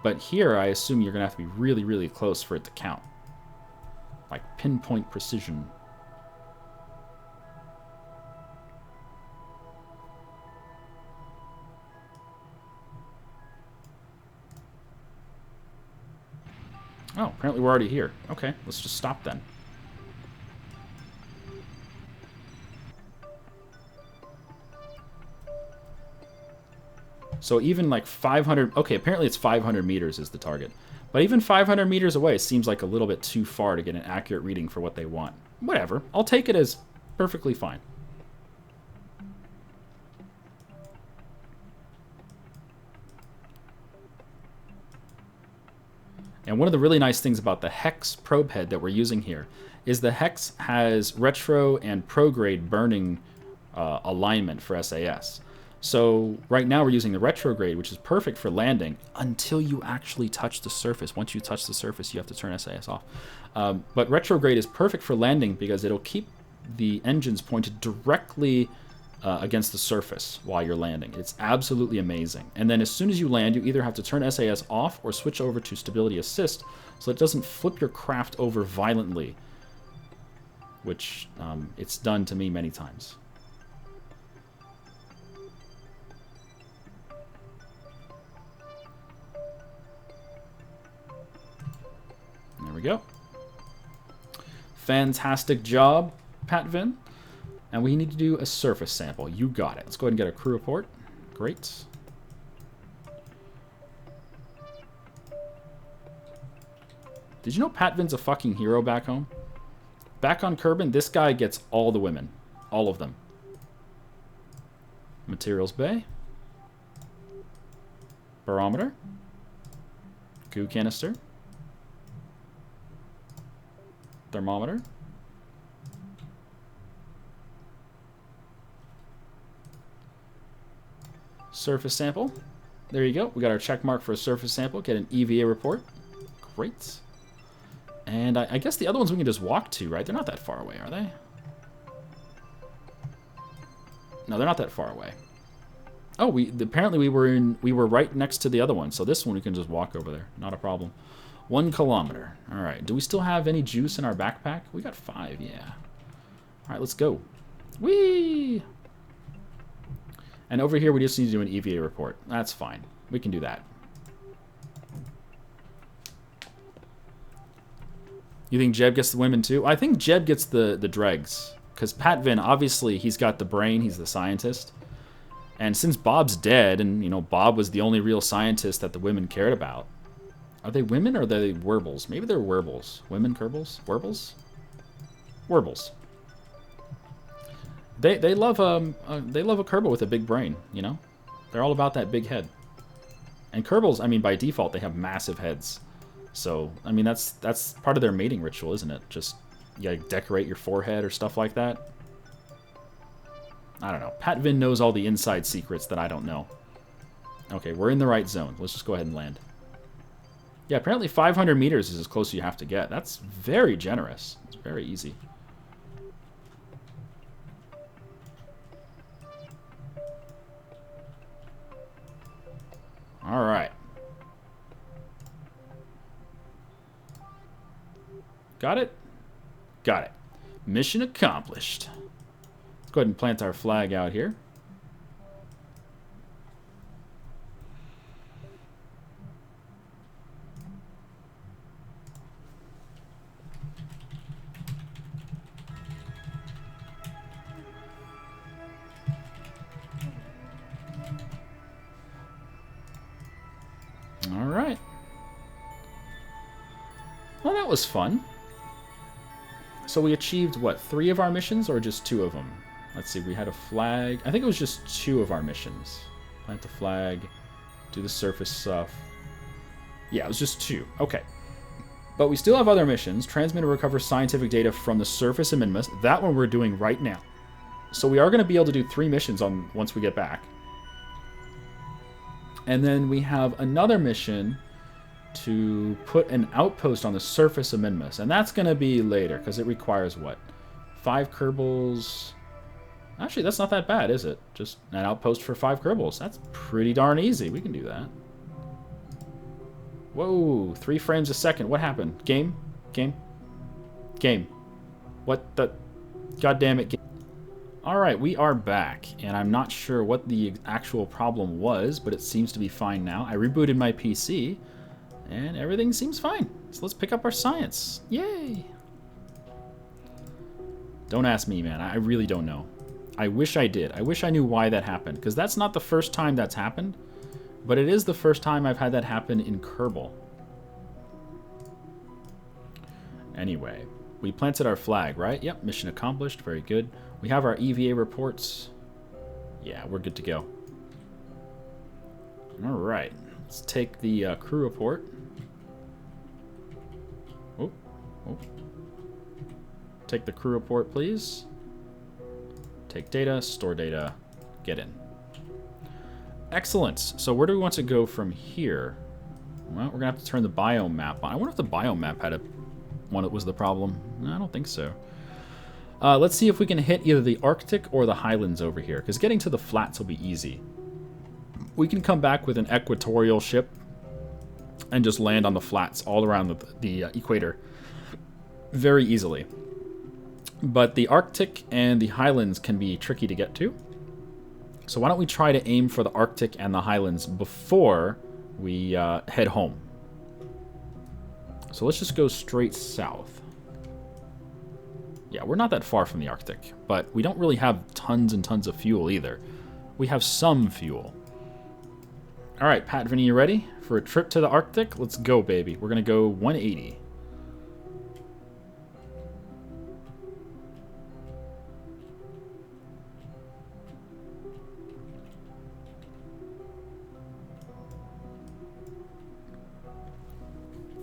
But here, I assume you're going to have to be really, really close for it to count. Like pinpoint precision. Oh, apparently we're already here. Okay, let's just stop then. So even like 500... Okay, apparently it's 500 meters is the target. But even 500 meters away seems like a little bit too far to get an accurate reading for what they want. Whatever. I'll take it as perfectly fine. And one of the really nice things about the Hex probe head that we're using here is the Hex has retro and prograde burning alignment for SAS. So right now we're using the retrograde, which is perfect for landing until you actually touch the surface. Once you touch the surface, you have to turn SAS off. But retrograde is perfect for landing because it'll keep the engines pointed directly against the surface while you're landing. It's absolutely amazing. And then as soon as you land, you either have to turn SAS off or switch over to stability assist so it doesn't flip your craft over violently, which it's done to me many times. There we go. Fantastic job, Patvin. And we need to do a surface sample. You got it. Let's go ahead and get a crew report. Great. Did you know Patvin's a fucking hero back home? Back on Kerbin, this guy gets all the women. All of them. Materials bay. Barometer. Goo canister. Thermometer. Surface sample. There you go. We got our check mark for a surface sample. Get an EVA report. Great. And I guess the other ones we can just walk to, right? They're not that far away, are they? No, they're not that far away. Oh, apparently we were right next to the other one. So this one we can just walk over there. Not a problem. 1 kilometer. All right. Do we still have any juice in our backpack? We got 5, yeah. All right, let's go. Whee! And over here, we just need to do an EVA report. That's fine. We can do that. You think Jeb gets the women too? I think Jeb gets the dregs. Because Patvin, obviously, he's got the brain. He's the scientist. And since Bob's dead, and, you know, Bob was the only real scientist that the women cared about. Are they women or are they werbles? Maybe they're werbles. Women kerbals? Werbles? Werbles. They love a kerbal with a big brain, you know? They're all about that big head. And kerbals, I mean, by default, they have massive heads. So, I mean, that's part of their mating ritual, isn't it? Just, you gotta decorate your forehead or stuff like that. I don't know. Patvin knows all the inside secrets that I don't know. Okay, we're in the right zone. Let's just go ahead and land. Yeah, apparently 500 meters is as close as you have to get. That's very generous. It's very easy. All right. Got it? Got it. Mission accomplished. Let's go ahead and plant our flag out here. was fun. So we achieved, what, 3 of our missions or just 2 of them? Let's see, we had a flag. I think it was just 2 of our missions. Plant the flag, do the surface stuff. Yeah, it was just 2. Okay. But we still have other missions. Transmit and recover scientific data from the surface and minimus. That one we're doing right now. So we are going to be able to do 3 missions once we get back. And then we have another mission to put an outpost on the surface of Minimus. And that's going to be later, because it requires, what, 5 kerbals? Actually, that's not that bad, is it? Just an outpost for 5 kerbals. That's pretty darn easy. We can do that. Whoa, 3 frames a second. What happened? Game? Game? Game. What the... God damn it. Alright, we are back. And I'm not sure what the actual problem was, but it seems to be fine now. I rebooted my PC. And everything seems fine. So let's pick up our science. Yay! Don't ask me, man. I really don't know. I wish I did. I wish I knew why that happened. Because that's not the first time that's happened. But it is the first time I've had that happen in Kerbal. Anyway, we planted our flag, right? Yep, mission accomplished. Very good. We have our EVA reports. Yeah, we're good to go. All right. Let's take the crew report. Oh. Take the crew report, please. Take data, store data, get in. Excellent. So where do we want to go from here? Well, we're going to have to turn the biome map on. I wonder if the biome map had one that was the problem. No, I don't think so. Let's see if we can hit either the Arctic or the Highlands over here, because getting to the flats will be easy. We can come back with an equatorial ship and just land on the flats all around the equator very easily. But the Arctic and the Highlands can be tricky to get to. So why don't we try to aim for the Arctic and the Highlands before we head home. So let's just go straight south. Yeah, we're not that far from the Arctic, but we don't really have tons and tons of fuel either. We have some fuel. All right, Pat Vinny, you ready for a trip to the Arctic? Let's go, baby. We're going to go 180.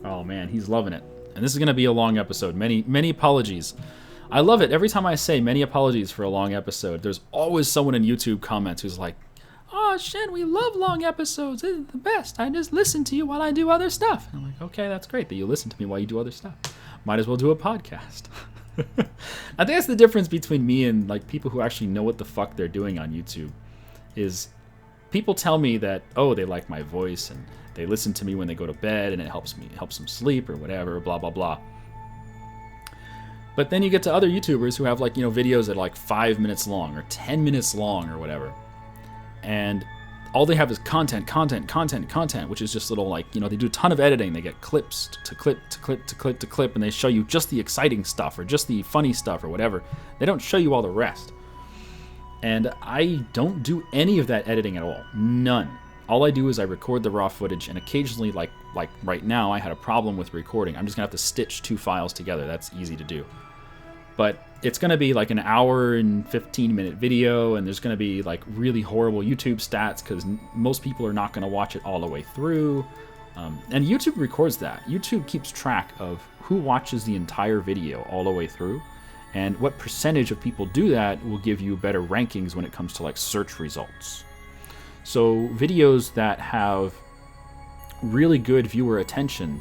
Oh, man, he's loving it. And this is going to be a long episode. Many apologies. I love it. Every time I say many apologies for a long episode, there's always someone in YouTube comments who's like, "Oh, Shen, we love long episodes. This is the best. I just listen to you while I do other stuff." And I'm like, okay, that's great that you listen to me while you do other stuff. Might as well do a podcast. I think that's the difference between me and like people who actually know what the fuck they're doing on YouTube. Is people tell me that, oh, they like my voice and they listen to me when they go to bed and it helps them sleep or whatever, blah, blah, blah. But then you get to other YouTubers who have like, you know, videos that are like 5 minutes long or 10 minutes long or whatever. And all they have is content, which is just little like, you know, they do a ton of editing. They get clips to clip to clip to clip to clip, and they show you just the exciting stuff or just the funny stuff or whatever. They don't show you all the rest. And I don't do any of that editing at all. None. All I do is I record the raw footage, and occasionally, like right now, I had a problem with recording. I'm just going to have to stitch 2 files together. That's easy to do. But it's going to be like an hour and 15-minute video, and there's going to be like really horrible YouTube stats because most people are not going to watch it all the way through. And YouTube records that. YouTube keeps track of who watches the entire video all the way through, and what percentage of people do that will give you better rankings when it comes to like search results. So videos that have really good viewer attention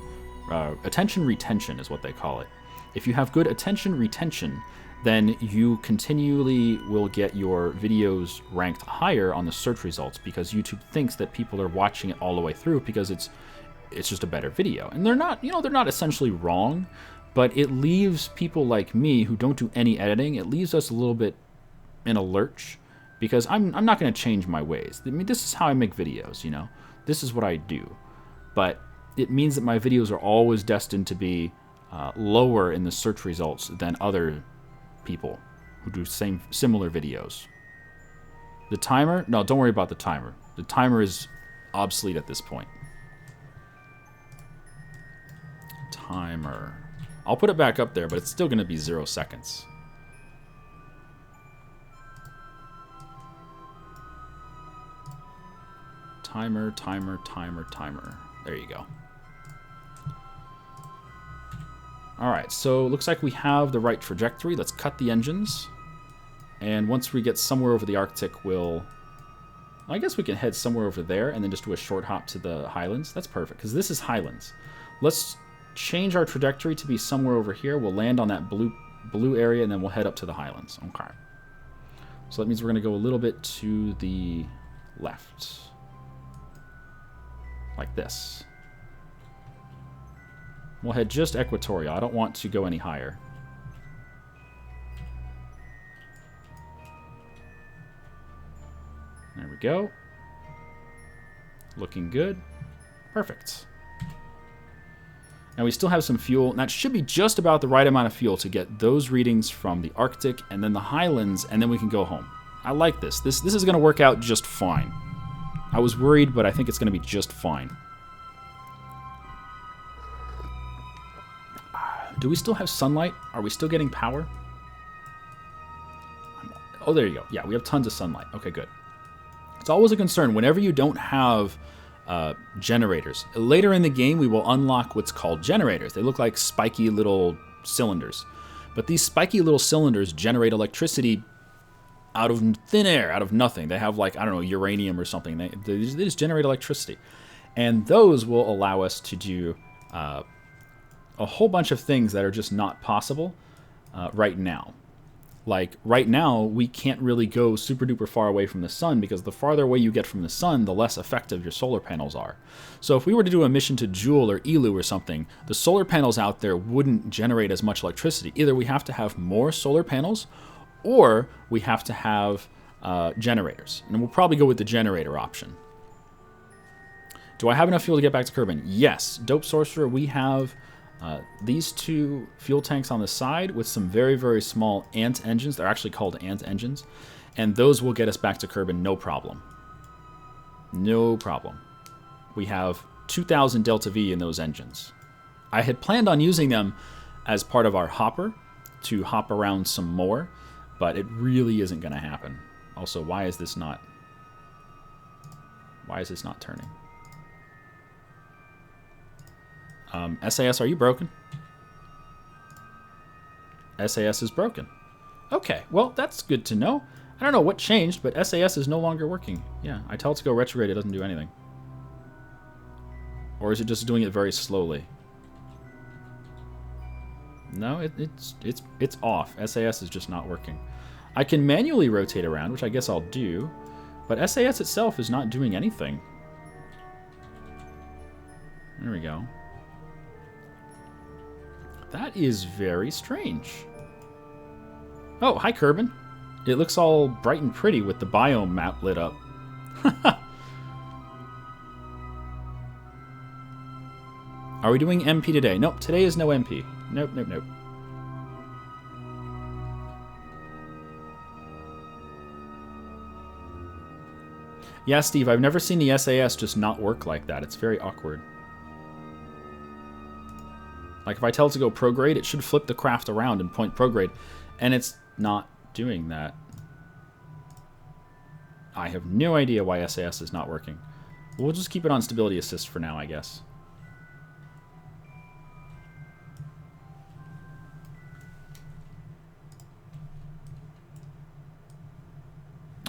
retention is what they call it. If you have good attention retention, then you continually will get your videos ranked higher on the search results because YouTube thinks that people are watching it all the way through because it's just a better video. And they're not, you know, they're not essentially wrong, but it leaves people like me who don't do any editing, it leaves us a little bit in a lurch because I'm not going to change my ways. I mean, this is how I make videos, you know. This is what I do. But it means that my videos are always destined to be lower in the search results than other people who do similar videos. The timer? No, don't worry about the timer. The timer is obsolete at this point. Timer. I'll put it back up there, but it's still going to be 0 seconds. Timer, timer, timer, timer. There you go. Alright, so it looks like we have the right trajectory. Let's cut the engines. And once we get somewhere over the Arctic, I guess we can head somewhere over there and then just do a short hop to the Highlands. That's perfect, because this is Highlands. Let's change our trajectory to be somewhere over here. We'll land on that blue area, and then we'll head up to the Highlands. Okay. So that means we're going to go a little bit to the left. Like this. We'll head just equatorial. I don't want to go any higher. There we go. Looking good. Perfect. Now we still have some fuel, and that should be just about the right amount of fuel to get those readings from the Arctic and then the Highlands, and then we can go home. I like this. This is going to work out just fine. I was worried, but I think it's going to be just fine. Do we still have sunlight? Are we still getting power? Oh, there you go. Yeah, we have tons of sunlight. Okay, good. It's always a concern whenever you don't have generators. Later in the game, we will unlock what's called generators. They look like spiky little cylinders. But these spiky little cylinders generate electricity out of thin air, out of nothing. They have, like, I don't know, uranium or something. They just generate electricity. And those will allow us to do a whole bunch of things that are just not possible right now. Like, right now, we can't really go super duper far away from the sun, because the farther away you get from the sun, the less effective your solar panels are. So if we were to do a mission to Jool or Elu or something, the solar panels out there wouldn't generate as much electricity. Either we have to have more solar panels, or we have to have generators. And we'll probably go with the generator option. Do I have enough fuel to get back to Kerbin? Yes. Dope Sorcerer, we have these 2 fuel tanks on the side with some very, very small ant engines. They're actually called ant engines. And those will get us back to Kerbin, no problem. No problem. We have 2,000 Delta V in those engines. I had planned on using them as part of our hopper to hop around some more, but it really isn't going to happen. Also, why is this not turning? SAS, are you broken? SAS is broken. Okay, well, that's good to know. I don't know what changed, but SAS is no longer working. Yeah, I tell it to go retrograde, it doesn't do anything. Or is it just doing it very slowly? No, it's off. SAS is just not working. I can manually rotate around, which I guess I'll do, but SAS itself is not doing anything. There we go. That is very strange. Oh, hi, Kerbin. It looks all bright and pretty with the biome map lit up. Are we doing MP today? Nope, today is no MP. Nope, nope, nope. Yeah, Steve, I've never seen the SAS just not work like that. It's very awkward. Like, if I tell it to go prograde, it should flip the craft around and point prograde, and it's not doing that. I have no idea why SAS is not working. We'll just keep it on stability assist for now, I guess.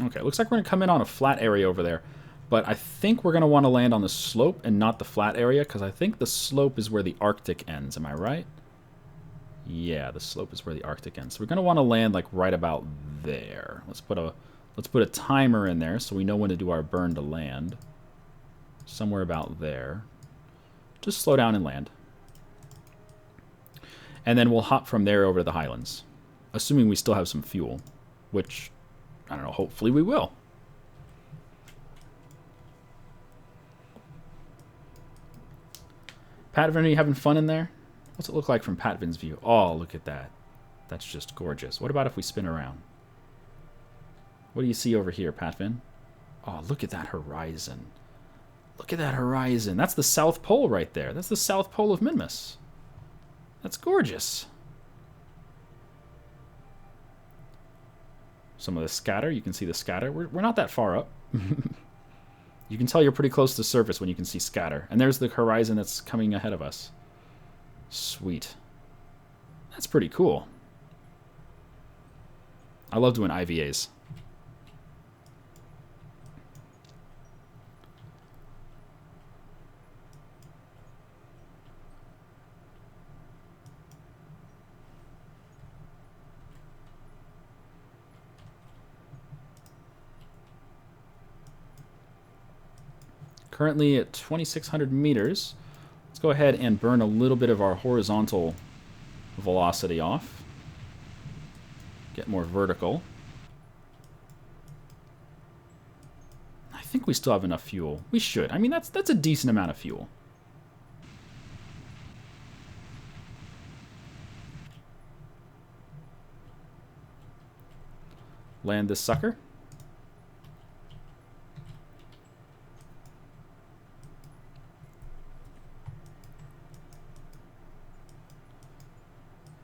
Okay, looks like we're going to come in on a flat area over there. But I think we're going to want to land on the slope and not the flat area, because I think the slope is where the Arctic ends. Am I right? Yeah, the slope is where the Arctic ends. So we're going to want to land like right about there. Let's put a timer in there so we know when to do our burn to land. Somewhere about there. Just slow down and land. And then we'll hop from there over to the Highlands. Assuming we still have some fuel, which, I don't know, hopefully we will. Patvin, are you having fun in there? What's it look like from Patvin's view? Oh, look at that. That's just gorgeous. What about if we spin around? What do you see over here, Patvin? Oh, look at that horizon. Look at that horizon. That's the South Pole right there. That's the South Pole of Minmus. That's gorgeous. Some of the scatter, you can see the scatter. We're not that far up. You can tell you're pretty close to the surface when you can see scatter. And there's the horizon that's coming ahead of us. Sweet. That's pretty cool. I love doing IVAs. Currently at 2,600 meters. Let's go ahead and burn a little bit of our horizontal velocity off. Get more vertical. I think we still have enough fuel. We should. I mean, that's a decent amount of fuel. Land this sucker.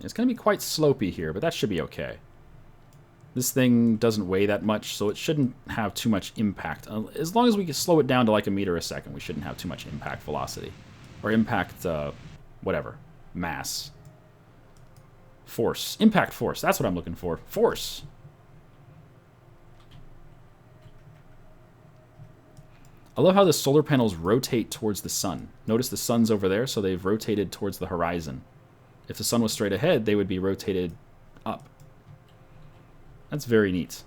It's going to be quite slopey here, but that should be okay. This thing doesn't weigh that much, so it shouldn't have too much impact. As long as we can slow it down to like a meter a second, we shouldn't have too much impact velocity. Or impact, whatever. Mass. Force. Impact force. That's what I'm looking for. Force. I love how the solar panels rotate towards the sun. Notice the sun's over there, so they've rotated towards the horizon. If the sun was straight ahead, they would be rotated up. That's very neat.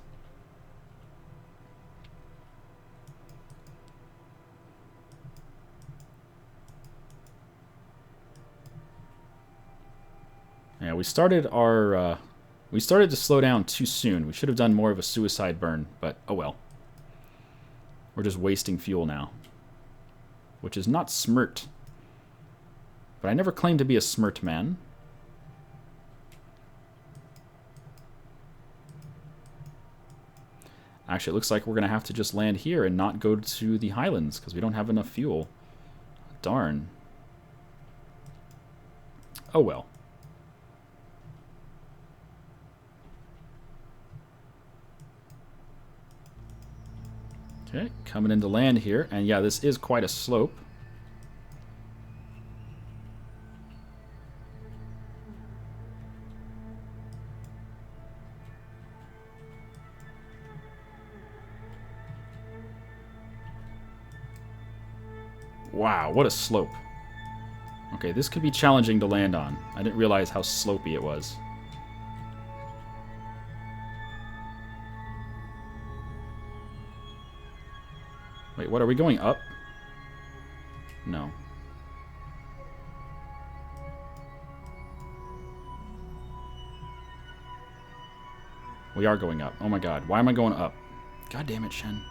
Yeah, we started to slow down too soon. We should have done more of a suicide burn, but oh well. We're just wasting fuel now, which is not smart. But I never claimed to be a smart man. Actually, it looks like we're going to have to just land here and not go to the highlands because we don't have enough fuel. Darn. Oh well. Okay, coming into land here. And yeah, this is quite a slope. Wow, what a slope. Okay, this could be challenging to land on. I didn't realize how slopey it was. Wait, what, are we going up? No. We are going up. Oh my god, why am I going up? God damn it, Shen.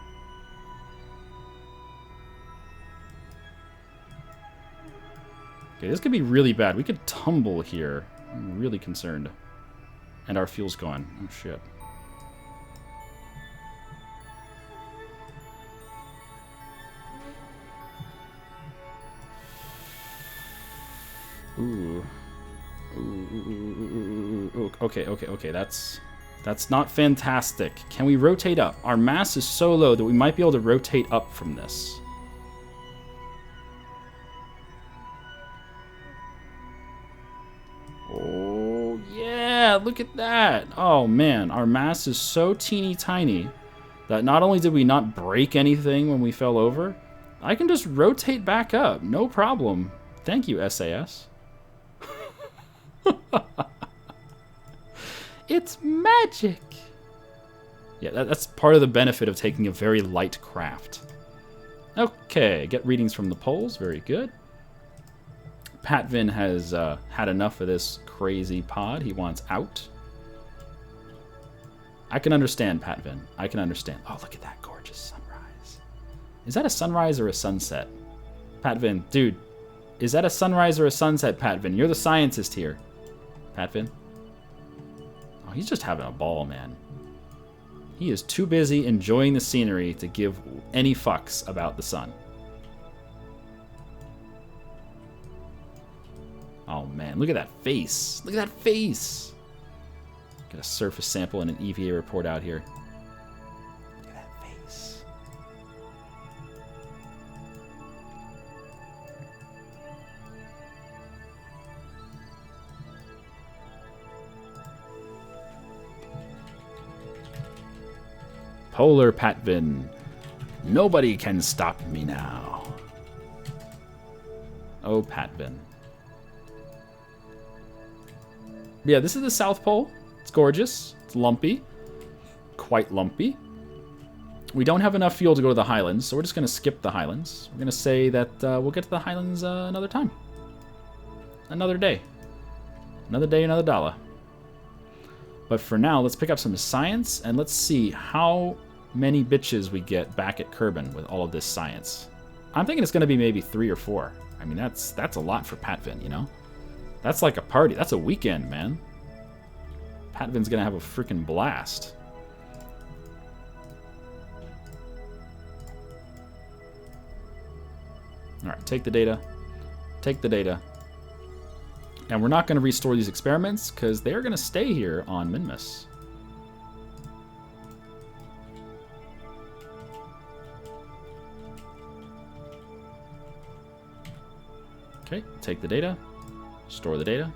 Okay, this could be really bad. We could tumble here. I'm really concerned. And our fuel's gone. Oh, shit. Ooh. Ooh. Okay. That's not fantastic. Can we rotate up? Our mass is so low that we might be able to rotate up from this. Oh, yeah, look at that. Oh, man, our mass is so teeny tiny that not only did we not break anything when we fell over, I can just rotate back up. No problem. Thank you, SAS. It's magic. Yeah, that's part of the benefit of taking a very light craft. Okay, get readings from the poles. Very good. Patvin has had enough of this crazy pod. He wants out. I can understand, Patvin. I can understand. Oh, look at that gorgeous sunrise. Is that a sunrise or a sunset? Patvin, dude. Is that a sunrise or a sunset, Patvin? You're the scientist here. Patvin? Oh, he's just having a ball, man. He is too busy enjoying the scenery to give any fucks about the sun. Oh man, look at that face. Look at that face. Get a surface sample and an EVA report out here. Look at that face. Polar Patvin. Nobody can stop me now. Oh, Patvin. Yeah, this is the South Pole. It's gorgeous. It's lumpy. Quite lumpy. We don't have enough fuel to go to the Highlands, so we're just going to skip the Highlands. We're going to say that we'll get to the Highlands another time. Another day. Another day, another dollar. But for now, let's pick up some science, and let's see how many bitches we get back at Kerbin with all of this science. I'm thinking it's going to be maybe 3 or 4. I mean, that's a lot for Patvin, you know? That's like a party. That's a weekend, man. Patvin's going to have a freaking blast. Alright, take the data. Take the data. And we're not going to restore these experiments because they're going to stay here on Minmus. Okay, take the data. Store the data.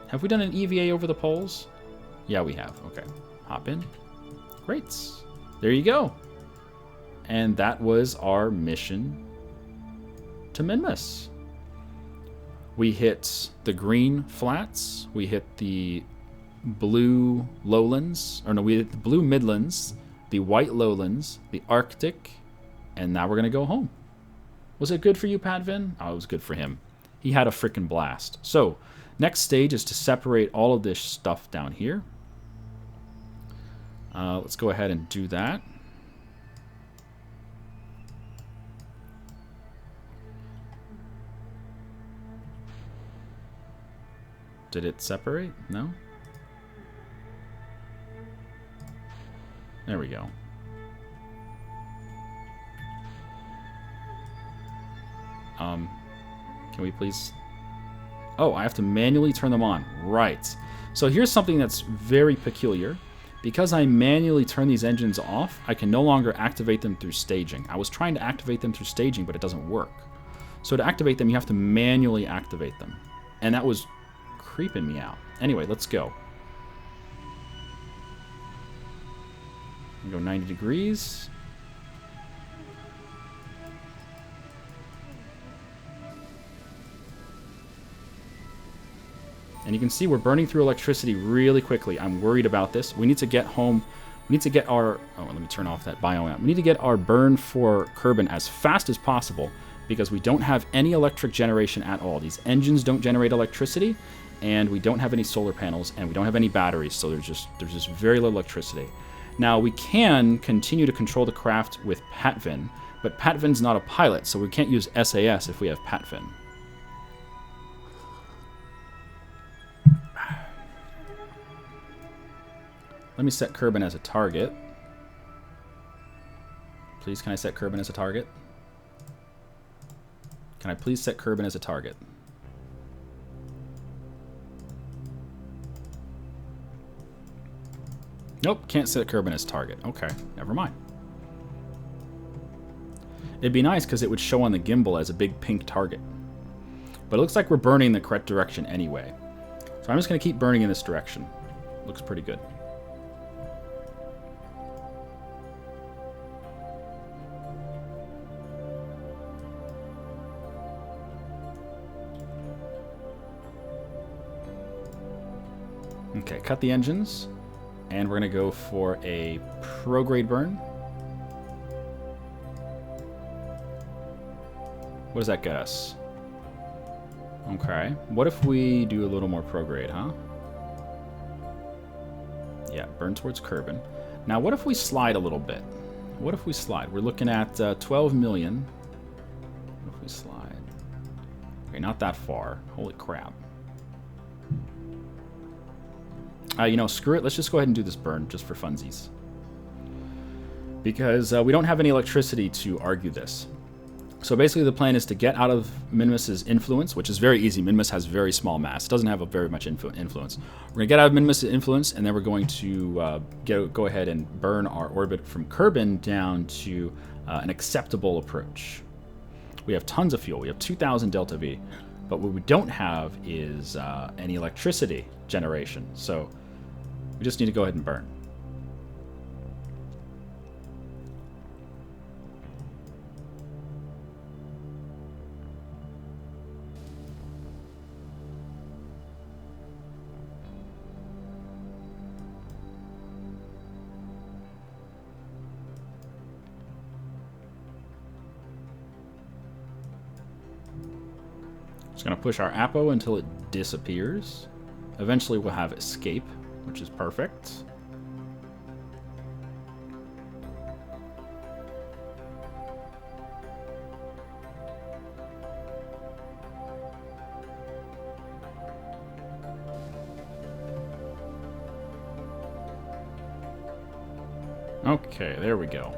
Have we done an EVA over the poles? Yeah, we have. Okay. Hop in. Great. There you go. And that was our mission to Minmus. We hit the green flats. We hit the blue lowlands. Or no, we hit the blue midlands, the white lowlands, the Arctic, and now we're going to go home. Was it good for you, Patvin? Oh, it was good for him. He had a freaking blast. So, next stage is to separate all of this stuff down here. Let's go ahead and do that. Did it separate? No? There we go. Can we please... Oh, I have to manually turn them on. Right. So here's something that's very peculiar. Because I manually turn these engines off, I can no longer activate them through staging. I was trying to activate them through staging, but it doesn't work. So to activate them, you have to manually activate them. And that was creeping me out. Anyway, let's go. Go 90 degrees. And you can see we're burning through electricity really quickly. I'm worried about this. We need to get home. We need to get our... Oh, let me turn off that bio amp. We need to get our burn for Kerbin as fast as possible because we don't have any electric generation at all. These engines don't generate electricity, and we don't have any solar panels, and we don't have any batteries, so there's just very little electricity. Now, we can continue to control the craft with Patvin, but Patvin's not a pilot, so we can't use SAS if we have Patvin. Let me set Kerbin as a target. Please, can I set Kerbin as a target? Can I please set Kerbin as a target? Nope, can't set Kerbin as target. Okay, never mind. It'd be nice because it would show on the gimbal as a big pink target. But it looks like we're burning in the correct direction anyway. So I'm just going to keep burning in this direction. Looks pretty good. Okay, cut the engines, and we're going to go for a prograde burn. What does that get us? Okay, what if we do a little more prograde, huh? Yeah, burn towards Kerbin. Now, what if we slide a little bit? What if we slide? We're looking at 12 million. What if we slide? Okay, not that far. Holy crap. You know, screw it. Let's just go ahead and do this burn just for funsies. Because we don't have any electricity to argue this. So basically the plan is to get out of Minimus's influence, which is very easy. Minimus has very small mass. It doesn't have very much influence. We're going to get out of Minimus's influence, and then we're going to go ahead and burn our orbit from Kerbin down to an acceptable approach. We have tons of fuel. We have 2,000 delta V. But what we don't have is any electricity generation. So we just need to go ahead and burn. Just going to push our Apo until it disappears. Eventually we'll have escape, which is perfect. Okay, there we go.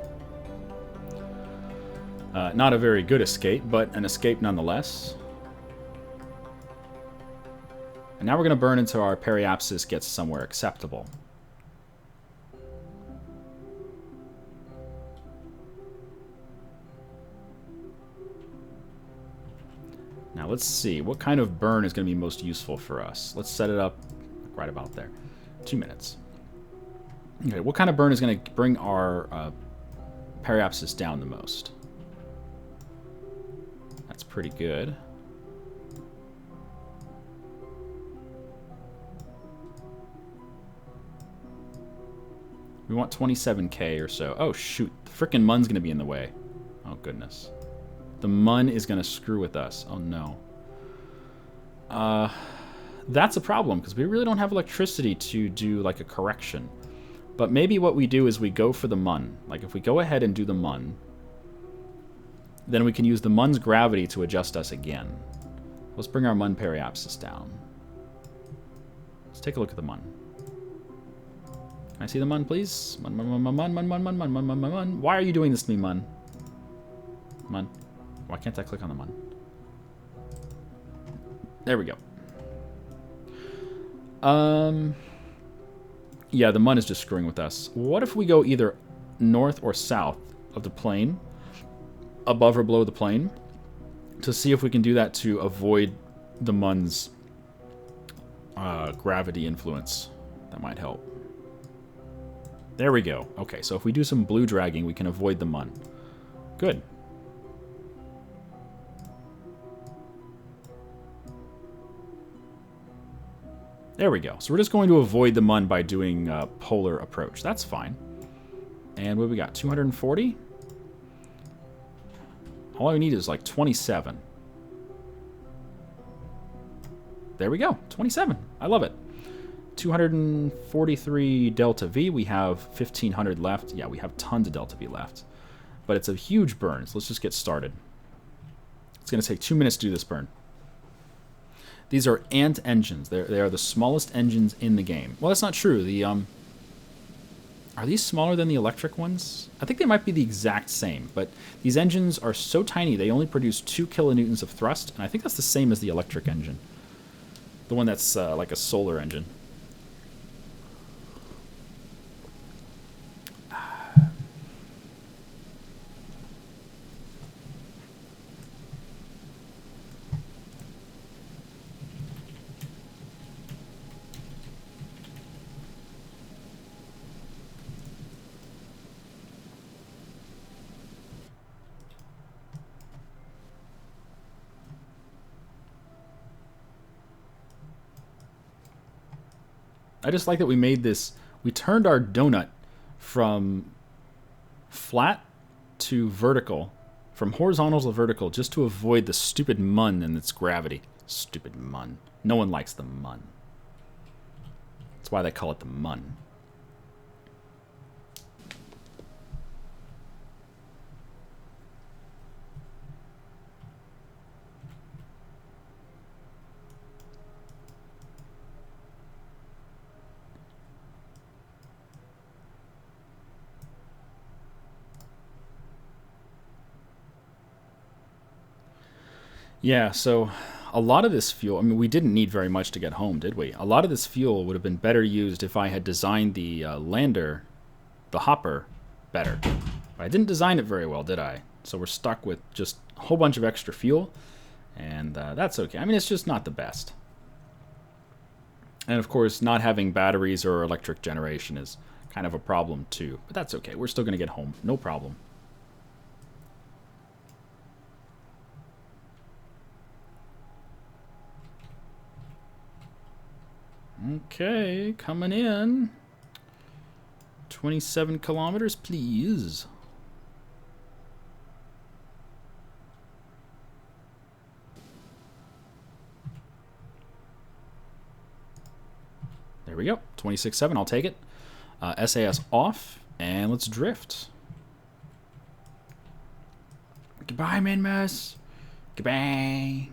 Not a very good escape, but an escape nonetheless. And now we're going to burn until our periapsis gets somewhere acceptable. Now let's see, what kind of burn is going to be most useful for us? Let's set it up right about there. 2 minutes. Okay, what kind of burn is going to bring our periapsis down the most? That's pretty good. We want 27k or so. Oh, shoot. The frickin' mun's going to be in the way. Oh, goodness. The mun is going to screw with us. Oh, no. That's a problem, because we really don't have electricity to do, like, a correction. But maybe what we do is we go for the mun. Like, if we go ahead and do the mun, then we can use the mun's gravity to adjust us again. Let's bring our mun periapsis down. Let's take a look at the mun. Can I see the mun, please? Mun, mun, mun, mun, mun, mun, mun, mun, mun, mun, mun, mun, mun. Why are you doing this to me, mun? Mun. Why can't I click on the mun? There we go. Yeah, the mun is just screwing with us. What if we go either north or south of the plane, above or below the plane, to see if we can do that to avoid the mun's gravity influence? That might help. There we go. Okay, so if we do some blue dragging, we can avoid the mun. Good. There we go. So we're just going to avoid the mun by doing polar approach. That's fine. And what we got? 240? All I need is like 27. There we go. 27. I love it. 243 delta V. We have 1500 left. Yeah, we have tons of delta V left. But it's a huge burn, so let's just get started. It's going to take 2 minutes to do this burn. These are ant engines. They are the smallest engines in the game. Well, that's not true. The are these smaller than the electric ones? I think they might be the exact same, but these engines are so tiny they only produce 2 kilonewtons of thrust, and I think that's the same as the electric engine. The one that's like a solar engine. I just like that we made this, we turned our donut from flat to vertical, from horizontal to vertical, just to avoid the stupid mun and its gravity. Stupid mun. No one likes the mun. That's why they call it the mun. Yeah, so a lot of this fuel, I mean, we didn't need very much to get home, did we? A lot of this fuel would have been better used if I had designed the lander, the hopper, better. But I didn't design it very well, did I? So we're stuck with just a whole bunch of extra fuel, and that's okay. I mean, it's just not the best. And of course, not having batteries or electric generation is kind of a problem too. But that's okay. We're still going to get home. No problem. Okay, coming in. 27 kilometers, please. There we go. 26.7, I'll take it. SAS off, and let's drift. Goodbye, Minmus. Goodbye.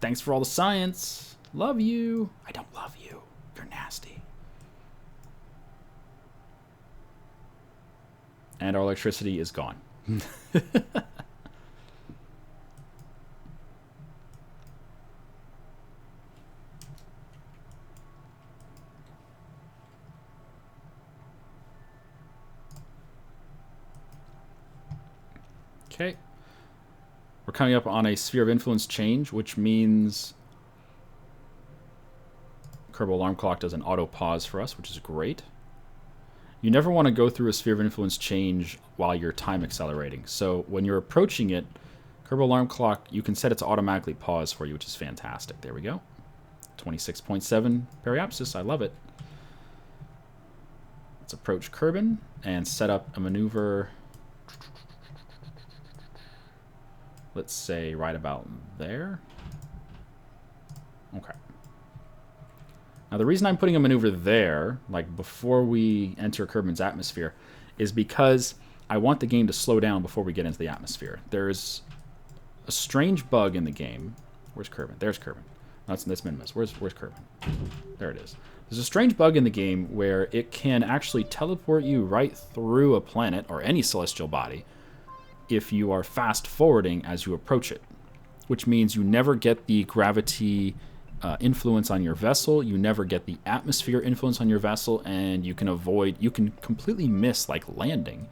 Thanks for all the science. Love you. I don't love you. You're nasty. And our electricity is gone. Okay. We're coming up on a sphere of influence change, which means Kerbal alarm clock does an auto pause for us, which is great. You never want to go through a sphere of influence change while you're time accelerating. So when you're approaching it, Kerbal alarm clock, you can set it to automatically pause for you, which is fantastic. There we go. 26.7 periapsis. I love it. Let's approach Kerbin and set up a maneuver. Let's say right about there. Okay. Now the reason I'm putting a maneuver there, like before we enter Kerbin's atmosphere, is because I want the game to slow down before we get into the atmosphere. There's a strange bug in the game. Where's Kerbin? There's Kerbin. That's Minimus. Where's Kerbin? There it is. There's a strange bug in the game where it can actually teleport you right through a planet or any celestial body if you are fast forwarding as you approach it, which means you never get the gravity influence on your vessel, you never get the atmosphere influence on your vessel, and you can completely miss like landing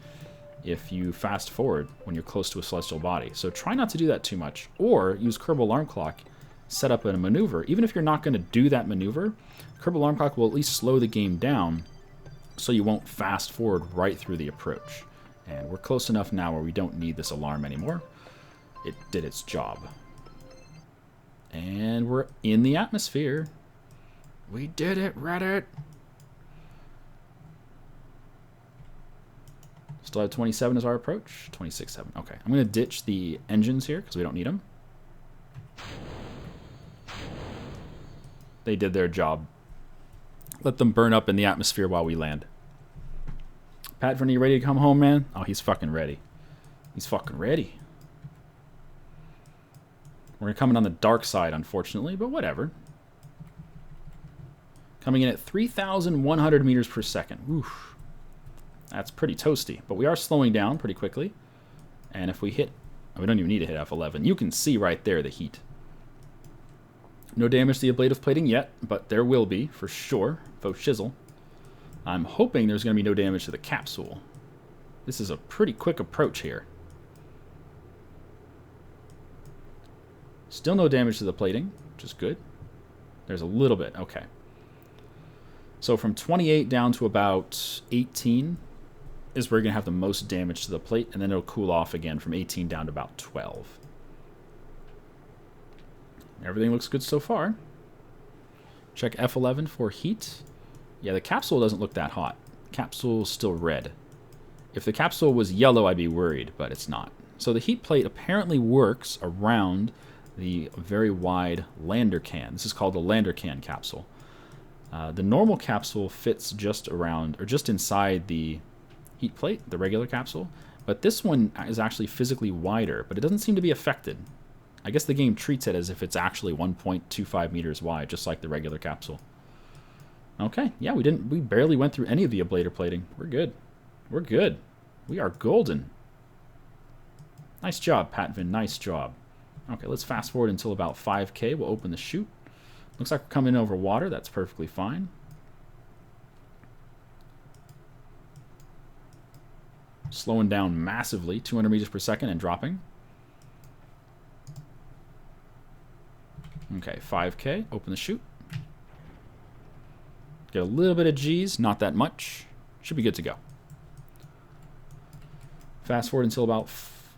if you fast forward when you're close to a celestial body. So try not to do that too much, or use Kerbal alarm clock, set up a maneuver. Even if you're not going to do that maneuver, Kerbal alarm clock will at least slow the game down so you won't fast forward right through the approach. And we're close enough now where we don't need this alarm anymore. It did its job. And we're in the atmosphere. We did it, Reddit. Still have 27 as our approach. 26.7. Okay, I'm going to ditch the engines here because we don't need them. They did their job. Let them burn up in the atmosphere while we land. Pat, are you ready to come home, man? Oh, he's fucking ready. He's fucking ready. We're coming on the dark side, unfortunately, but whatever. Coming in at 3,100 meters per second. Oof. That's pretty toasty, but we are slowing down pretty quickly. And if we hit... we don't even need to hit F11. You can see right there the heat. No damage to the ablative plating yet, but there will be, for sure. Faux shizzle. I'm hoping there's going to be no damage to the capsule. This is a pretty quick approach here. Still no damage to the plating, which is good. There's a little bit. Okay. So from 28 down to about 18 is where you're going to have the most damage to the plate, and then it'll cool off again from 18 down to about 12. Everything looks good so far. Check F11 for heat. Yeah, the capsule doesn't look that hot. Capsule's still red. If the capsule was yellow, I'd be worried, but it's not. So the heat plate apparently works around the very wide lander can. This is called the lander can capsule. The normal capsule fits just around, or just inside the heat plate, the regular capsule, but this one is actually physically wider, but it doesn't seem to be affected. I guess the game treats it as if it's actually 1.25 meters wide, just like the regular capsule. Okay, yeah, we barely went through any of the ablator plating. We're good. We're good. We are golden. Nice job, Patvin, nice job. Okay, let's fast forward until about 5K. We'll open the chute. Looks like we're coming over water. That's perfectly fine. Slowing down massively, 200 meters per second and dropping. Okay, 5K. Open the chute. Get a little bit of G's, not that much. Should be good to go. Fast forward until about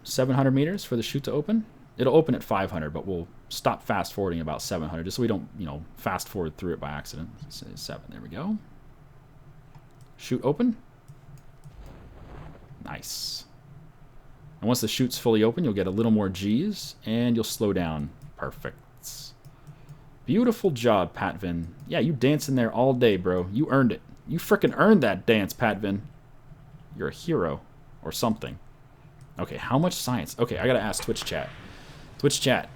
700 meters for the chute to open. It'll open at 500, but we'll stop fast forwarding about 700 just so we don't, fast forward through it by accident. 7, there we go. Chute open. Nice. And once the chute's fully open, you'll get a little more G's, and you'll slow down. Perfect. Beautiful job, Patvin. Yeah, you dancing there all day, bro. You earned it. You frickin' earned that dance, Patvin. You're a hero. Or something. Okay, how much science? Okay, I gotta ask Twitch chat. Twitch chat.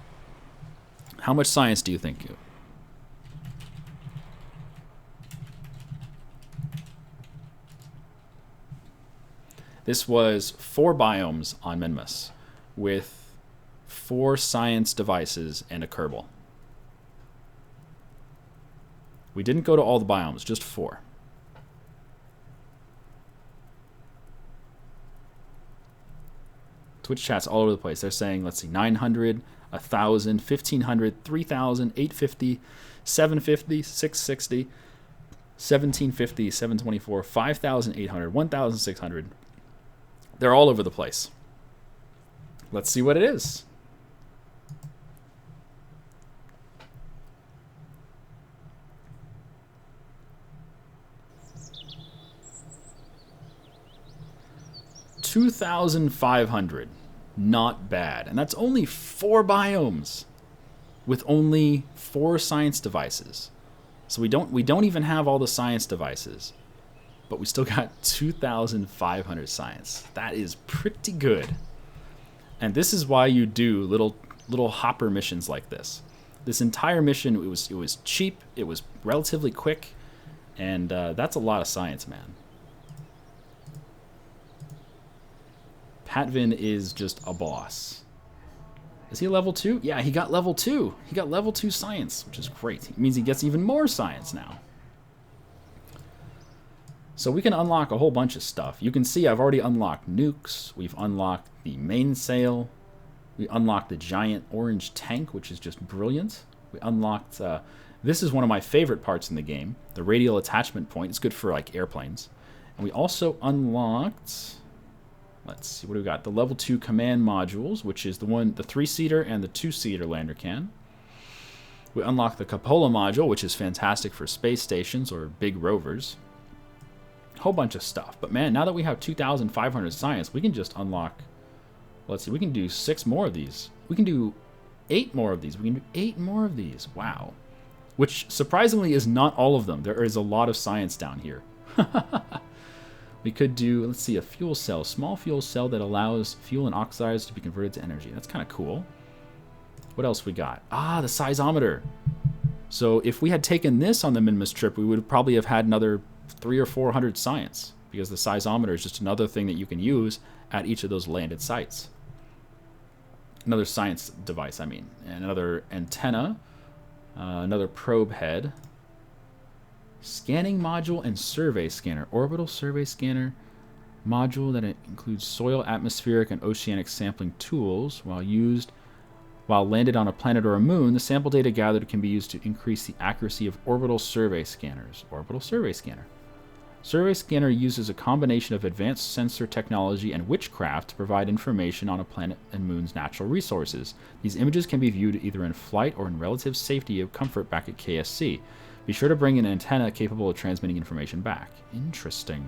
How much science do you think? This was 4 biomes on Minmus with 4 science devices and a kerbal. We didn't go to all the biomes, just 4. Twitch chat's all over the place. They're saying, let's see, 900, 1,000, 1,500, 3,000, 850, 750, 660, 1,750, 724, 5,800, 1,600. They're all over the place. Let's see what it is. $2,500. Not bad. And that's only 4 biomes with only 4 science devices. So we don't even have all the science devices, but we still got 2,500 science. That is pretty good. And this is why you do little hopper missions like this. This entire mission, it was cheap, it was relatively quick, and that's a lot of science, man. Patvin is just a boss. Is he a level 2? Yeah, he got level 2. He got level 2 science, which is great. It means he gets even more science now. So we can unlock a whole bunch of stuff. You can see I've already unlocked nukes. We've unlocked the mainsail. We unlocked the giant orange tank, which is just brilliant. We unlocked... this is one of my favorite parts in the game. The radial attachment point. It's good for like airplanes. And we also unlocked... Let's see, what do we got? The level 2 command modules, which is the 3-seater and the 2-seater lander can. We unlock the cupola module, which is fantastic for space stations or big rovers. A whole bunch of stuff. But man, now that we have 2,500 science, we can just unlock... Let's see, we can do 6 more of these. We can do 8 more of these. We can do 8 more of these. Wow. Which, surprisingly, is not all of them. There is a lot of science down here. We could do, let's see, a fuel cell. Small fuel cell that allows fuel and oxides to be converted to energy. That's kind of cool. What else we got? Ah, the seismometer. So if we had taken this on the Minmus trip, we would probably have had another 300 or 400 science, because the seismometer is just another thing that you can use at each of those landed sites. Another science device, I mean. And another antenna. Another probe head. Scanning module and survey scanner. Orbital survey scanner module that includes soil, atmospheric, and oceanic sampling tools. While landed on a planet or a moon, the sample data gathered can be used to increase the accuracy of orbital survey scanners. Orbital survey scanner. Survey scanner uses a combination of advanced sensor technology and witchcraft to provide information on a planet and moon's natural resources. These images can be viewed either in flight or in relative safety of comfort back at KSC. Be sure to bring an antenna capable of transmitting information back. Interesting.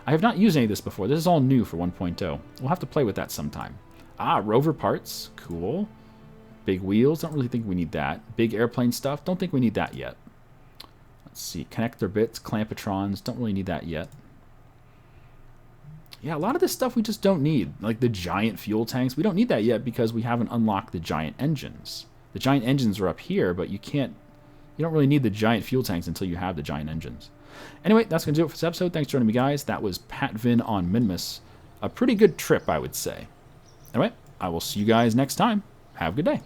I have not used any of this before. This is all new for 1.0. We'll have to play with that sometime. Ah, rover parts. Cool. Big wheels. Don't really think we need that. Big airplane stuff. Don't think we need that yet. Let's see. Connector bits. Clampetrons. Don't really need that yet. Yeah, a lot of this stuff we just don't need. Like the giant fuel tanks. We don't need that yet because we haven't unlocked the giant engines. The giant engines are up here, but you don't really need the giant fuel tanks until you have the giant engines. Anyway, that's going to do it for this episode. Thanks for joining me, guys. That was Patvin on Minmus. A pretty good trip, I would say. Anyway, I will see you guys next time. Have a good day.